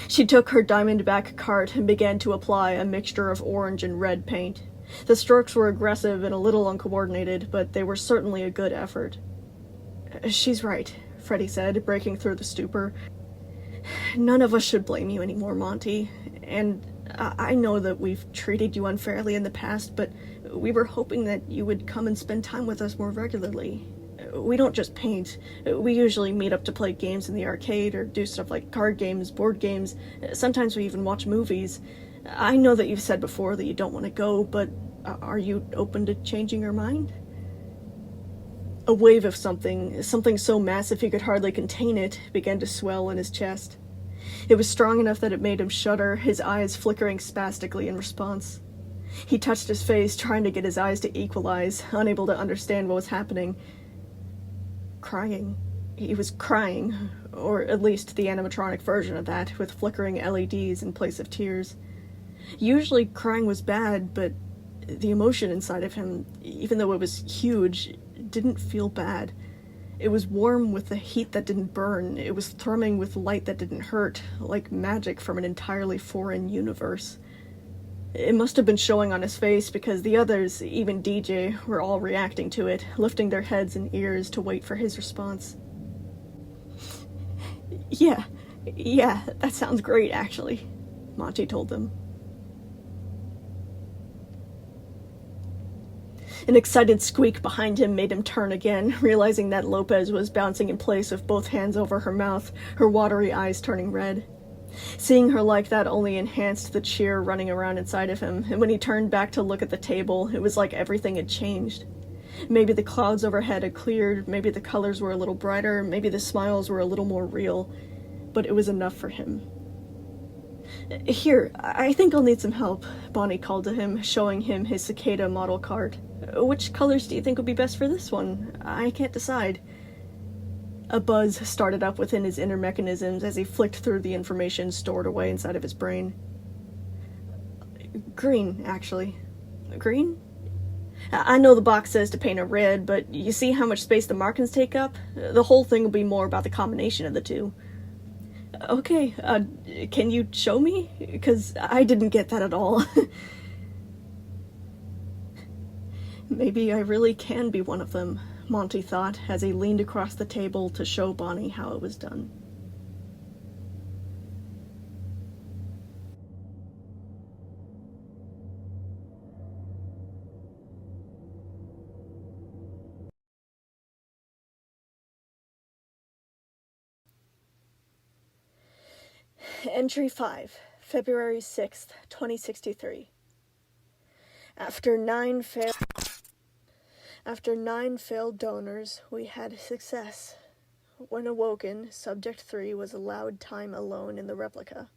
She took her diamond-back cart and began to apply a mixture of orange and red paint. The strokes were aggressive and a little uncoordinated, but they were certainly a good effort. She's right, Freddie said, breaking through the stupor. None of us should blame you anymore, Monty. And I know that we've treated you unfairly in the past, but we were hoping that you would come and spend time with us more regularly. We don't just paint. We usually meet up to play games in the arcade or do stuff like card games, board games. Sometimes we even watch movies. I know that you've said before that you don't want to go, but are you open to changing your mind? A wave of something so massive he could hardly contain it, began to swell in his chest. It was strong enough that it made him shudder, his eyes flickering spastically in response. He touched his face, trying to get his eyes to equalize, unable to understand what was happening. Crying. He was crying, or at least the animatronic version of that, with flickering LEDs in place of tears. Usually crying was bad, but the emotion inside of him, even though it was huge, didn't feel bad. It was warm with the heat that didn't burn. It was thrumming with light that didn't hurt, like magic from an entirely foreign universe. It must have been showing on his face because the others, even DJ, were all reacting to it, lifting their heads and ears to wait for his response. Yeah, that sounds great, actually, Monty told them. An excited squeak behind him made him turn again, realizing that Lopez was bouncing in place with both hands over her mouth, her watery eyes turning red. Seeing her like that only enhanced the cheer running around inside of him, and when he turned back to look at the table, it was like everything had changed. Maybe the clouds overhead had cleared, maybe the colors were a little brighter, maybe the smiles were a little more real, but it was enough for him. Here, I think I'll need some help, Bonnie called to him, showing him his cicada model cart. Which colors do you think would be best for this one? I can't decide. A buzz started up within his inner mechanisms as he flicked through the information stored away inside of his brain. Green, actually. Green? I know the box says to paint it red, but you see how much space the markings take up? The whole thing will be more about the combination of the two. Okay, can you show me? Because I didn't get that at all. Maybe I really can be one of them, Monty thought, as he leaned across the table to show Bonnie how it was done. Entry 5, February 6th, 2063. After After 9 failed donors, we had success. When awoken, Subject 3 was allowed time alone in the replica.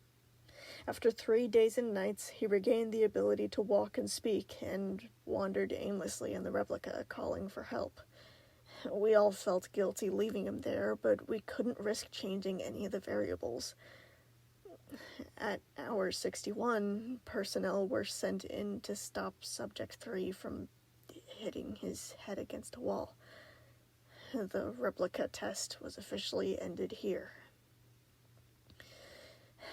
After 3 days and nights, he regained the ability to walk and speak, and wandered aimlessly in the replica, calling for help. We all felt guilty leaving him there, but we couldn't risk changing any of the variables. At hour 61, personnel were sent in to stop Subject 3 from hitting his head against a wall. The replica test was officially ended here.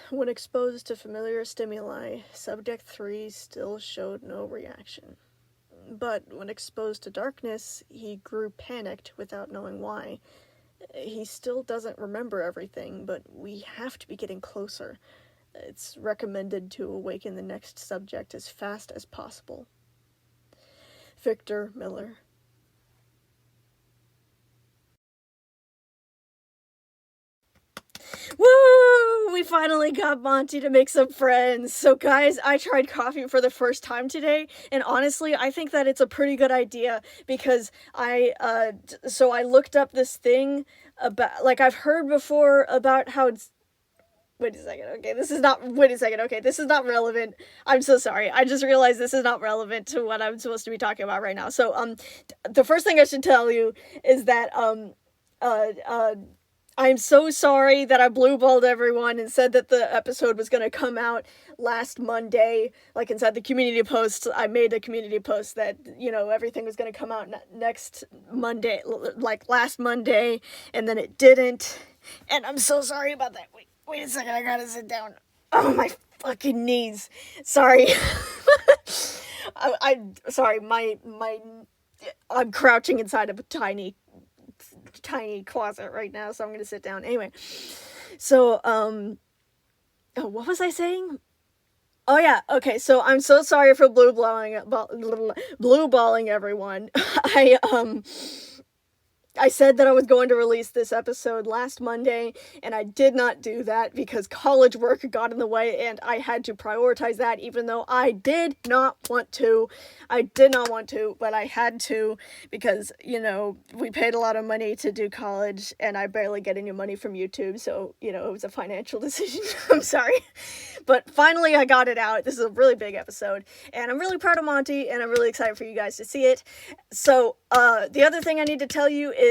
When exposed to familiar stimuli, Subject 3 still showed no reaction. But when exposed to darkness, he grew panicked without knowing why. He still doesn't remember everything, but we have to be getting closer. It's recommended to awaken the next subject as fast as possible. Victor Miller. Woo! We finally got Monty to make some friends. So guys, I tried coffee for the first time today, and honestly, I think that it's a pretty good idea because I looked up this thing about, like, I've heard before about how it's, wait a second, okay, this is not relevant. I'm so sorry. I just realized this is not relevant to what I'm supposed to be talking about right now. So, the first thing I should tell you is that, I'm so sorry that I blue-balled everyone and said that the episode was going to come out last Monday. Like, inside the community post, I made a community post that, everything was going to come out next Monday, like last Monday, and then it didn't. And I'm so sorry about that. Wait a second, I gotta sit down. Oh, my fucking knees. Sorry. Sorry, I'm crouching inside of a tiny closet right now, so I'm gonna sit down. Anyway, so, what was I saying? Oh yeah, okay, so I'm so sorry for blue balling everyone. I said that I was going to release this episode last Monday, and I did not do that because college work got in the way, and I had to prioritize that, even though I did not want to. I did not want to, but I had to because, we paid a lot of money to do college, and I barely get any money from YouTube, so, it was a financial decision. I'm sorry. But finally, I got it out. This is a really big episode, and I'm really proud of Monty, and I'm really excited for you guys to see it. So, the other thing I need to tell you is,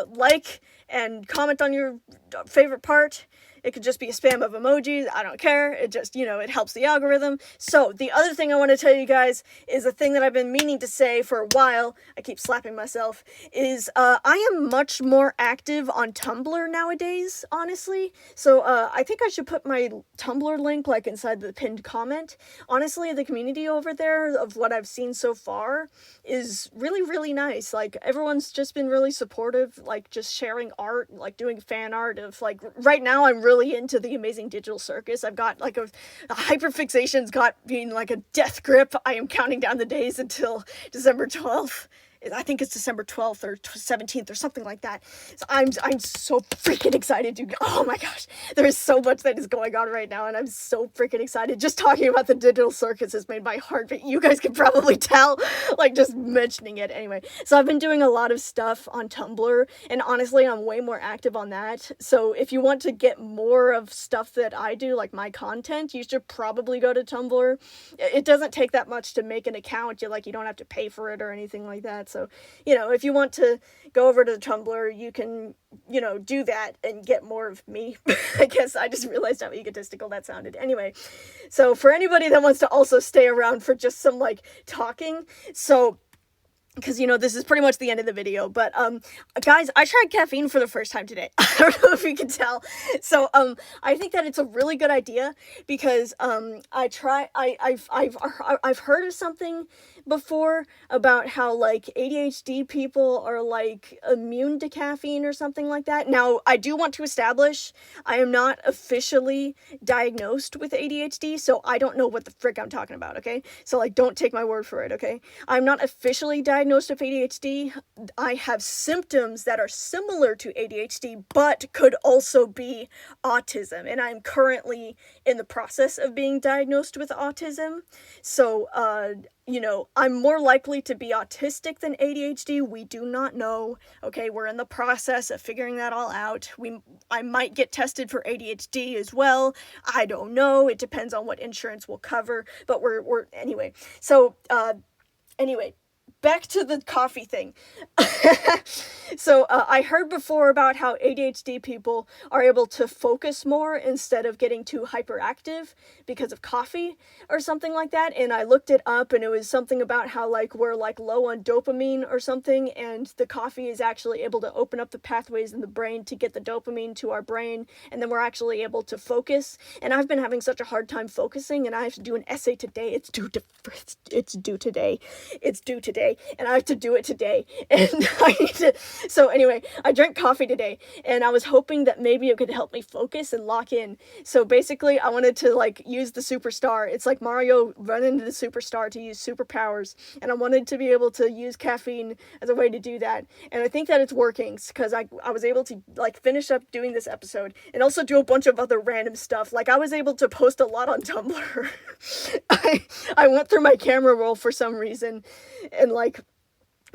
like and comment on your favorite part. It could just be a spam of emojis. I don't care. It just, it helps the algorithm. So the other thing I want to tell you guys is a thing that I've been meaning to say for a while. I keep slapping myself. Is I am much more active on Tumblr nowadays, honestly. So I think I should put my Tumblr link like inside the pinned comment. Honestly, the community over there of what I've seen so far is really, really nice. Like, everyone's just been really supportive, like just sharing art, like doing fan art of, like, right now I'm really into the Amazing Digital Circus. I've got like a hyperfixation's got being like a death grip. I am counting down the days until December 12th. I think it's December 12th or 17th or something like that. So I'm so freaking excited, dude. Oh my gosh. There is so much that is going on right now, and I'm so freaking excited. Just talking about the digital circus has made my heart beat. You guys can probably tell, like, just mentioning it. Anyway, so I've been doing a lot of stuff on Tumblr, and honestly, I'm way more active on that. So if you want to get more of stuff that I do, like my content, you should probably go to Tumblr. It doesn't take that much to make an account. You don't have to pay for it or anything like that. So, if you want to go over to Tumblr, you can, do that and get more of me. I guess I just realized how egotistical that sounded. Anyway, so for anybody that wants to also stay around for just some, like, talking, so, because, this is pretty much the end of the video, but, guys, I tried caffeine for the first time today. I don't know if you can tell. So, I think that it's a really good idea because, I've heard of something before about how, like, ADHD people are, like, immune to caffeine or something like that. Now, I do want to establish I am not officially diagnosed with ADHD, so I don't know what the frick I'm talking about, okay? So, like, don't take my word for it, okay? I'm not officially diagnosed with ADHD. I have symptoms that are similar to ADHD, but could also be autism, and I'm currently in the process of being diagnosed with autism. So, I'm more likely to be autistic than ADHD. We do not know. Okay, we're in the process of figuring that all out. I might get tested for ADHD as well. I don't know. It depends on what insurance will cover. But we're anyway. So anyway, back to the coffee thing. So I heard before about how ADHD people are able to focus more instead of getting too hyperactive because of coffee or something like that. And I looked it up, and it was something about how like we're like low on dopamine or something, and the coffee is actually able to open up the pathways in the brain to get the dopamine to our brain, and then we're actually able to focus. And I've been having such a hard time focusing, and I have to do an essay today. It's due today, and I have to do it today, and I need to. So anyway, I drank coffee today, and I was hoping that maybe it could help me focus and lock in. So basically, I wanted to like use the superstar. It's like Mario run into the superstar to use superpowers, and I wanted to be able to use caffeine as a way to do that. And I think that it's working, because I was able to like finish up doing this episode and also do a bunch of other random stuff. Like I was able to post a lot on Tumblr. I went through my camera roll for some reason, and like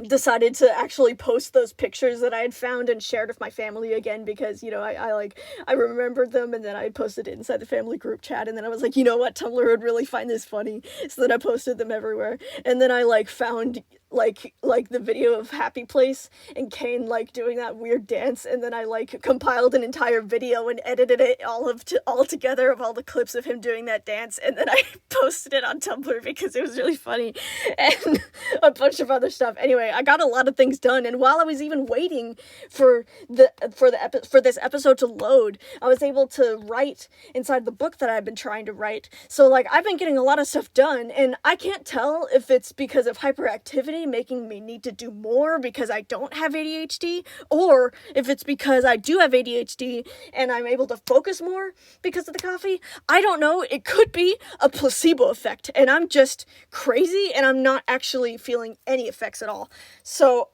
decided to actually post those pictures that I had found and shared with my family again, because I remembered them, and then I posted it inside the family group chat, and then I was like, you know what, Tumblr would really find this funny, so then I posted them everywhere. And then I like found like the video of Happy Place and Kane like doing that weird dance, and then I like compiled an entire video and edited it all together of all the clips of him doing that dance, and then I posted it on Tumblr because it was really funny, and a bunch of other stuff. Anyway, I got a lot of things done, and while I was even waiting for this episode to load, I was able to write inside the book that I've been trying to write. So like I've been getting a lot of stuff done, and I can't tell if it's because of hyperactivity making me need to do more because I don't have ADHD, or if it's because I do have ADHD and I'm able to focus more because of the coffee. I don't know. It could be a placebo effect, and I'm just crazy, and I'm not actually feeling any effects at all. So,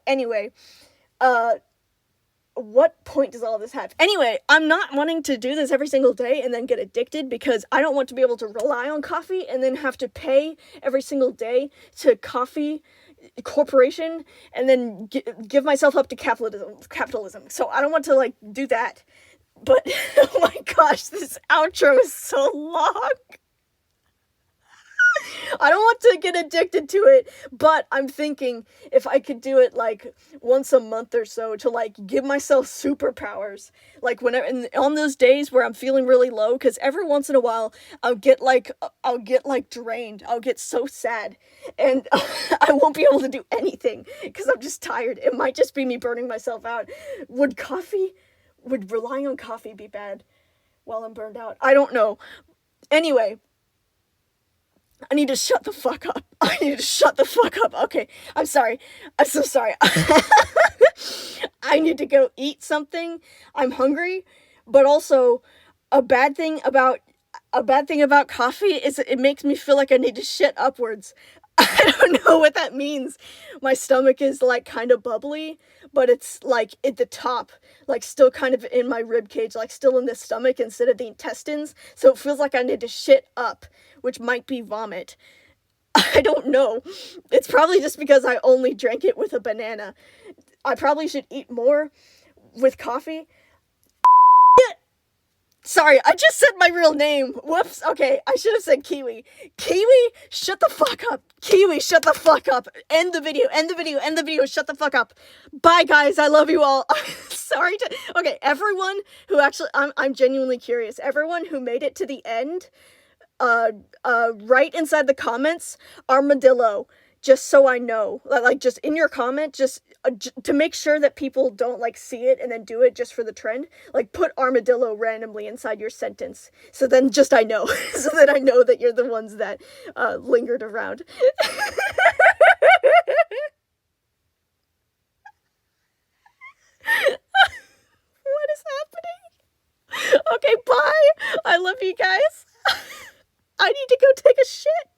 anyway, what point does all this have? Anyway, I'm not wanting to do this every single day and then get addicted, because I don't want to be able to rely on coffee and then have to pay every single day to coffee corporation and then give myself up to capitalism. So I don't want to like do that. But oh my gosh, this outro is so long. I don't want to get addicted to it, but I'm thinking if I could do it like once a month or so to like give myself superpowers, like whenever on those days where I'm feeling really low, because every once in a while I'll get like drained. I'll get so sad, and I won't be able to do anything because I'm just tired. It might just be me burning myself out. Would relying on coffee be bad while I'm burned out? I don't know. Anyway, I need to shut the fuck up. Okay, I'm sorry. I'm so sorry. I need to go eat something. I'm hungry. But also, a bad thing about coffee is it makes me feel like I need to shit upwards. I don't know what that means. My stomach is like kind of bubbly, but it's like at the top, like still kind of in my rib cage, like still in the stomach instead of the intestines. So it feels like I need to shit up, which might be vomit. I don't know. It's probably just because I only drank it with a banana. I probably should eat more with coffee. Sorry, I just said my real name. Whoops. Okay, I should have said Kiwi. Kiwi, shut the fuck up. Kiwi, shut the fuck up. End the video. Shut the fuck up. Bye, guys. I love you all. Sorry to... Okay, everyone who actually... I'm genuinely curious. Everyone who made it to the end, right inside the comments, armadillo. Just so I know, like, just in your comment, just to make sure that people don't, like, see it and then do it just for the trend, like, put armadillo randomly inside your sentence, so then just I know, so that I know that you're the ones that, lingered around. What is happening? Okay, bye! I love you guys! I need to go take a shit!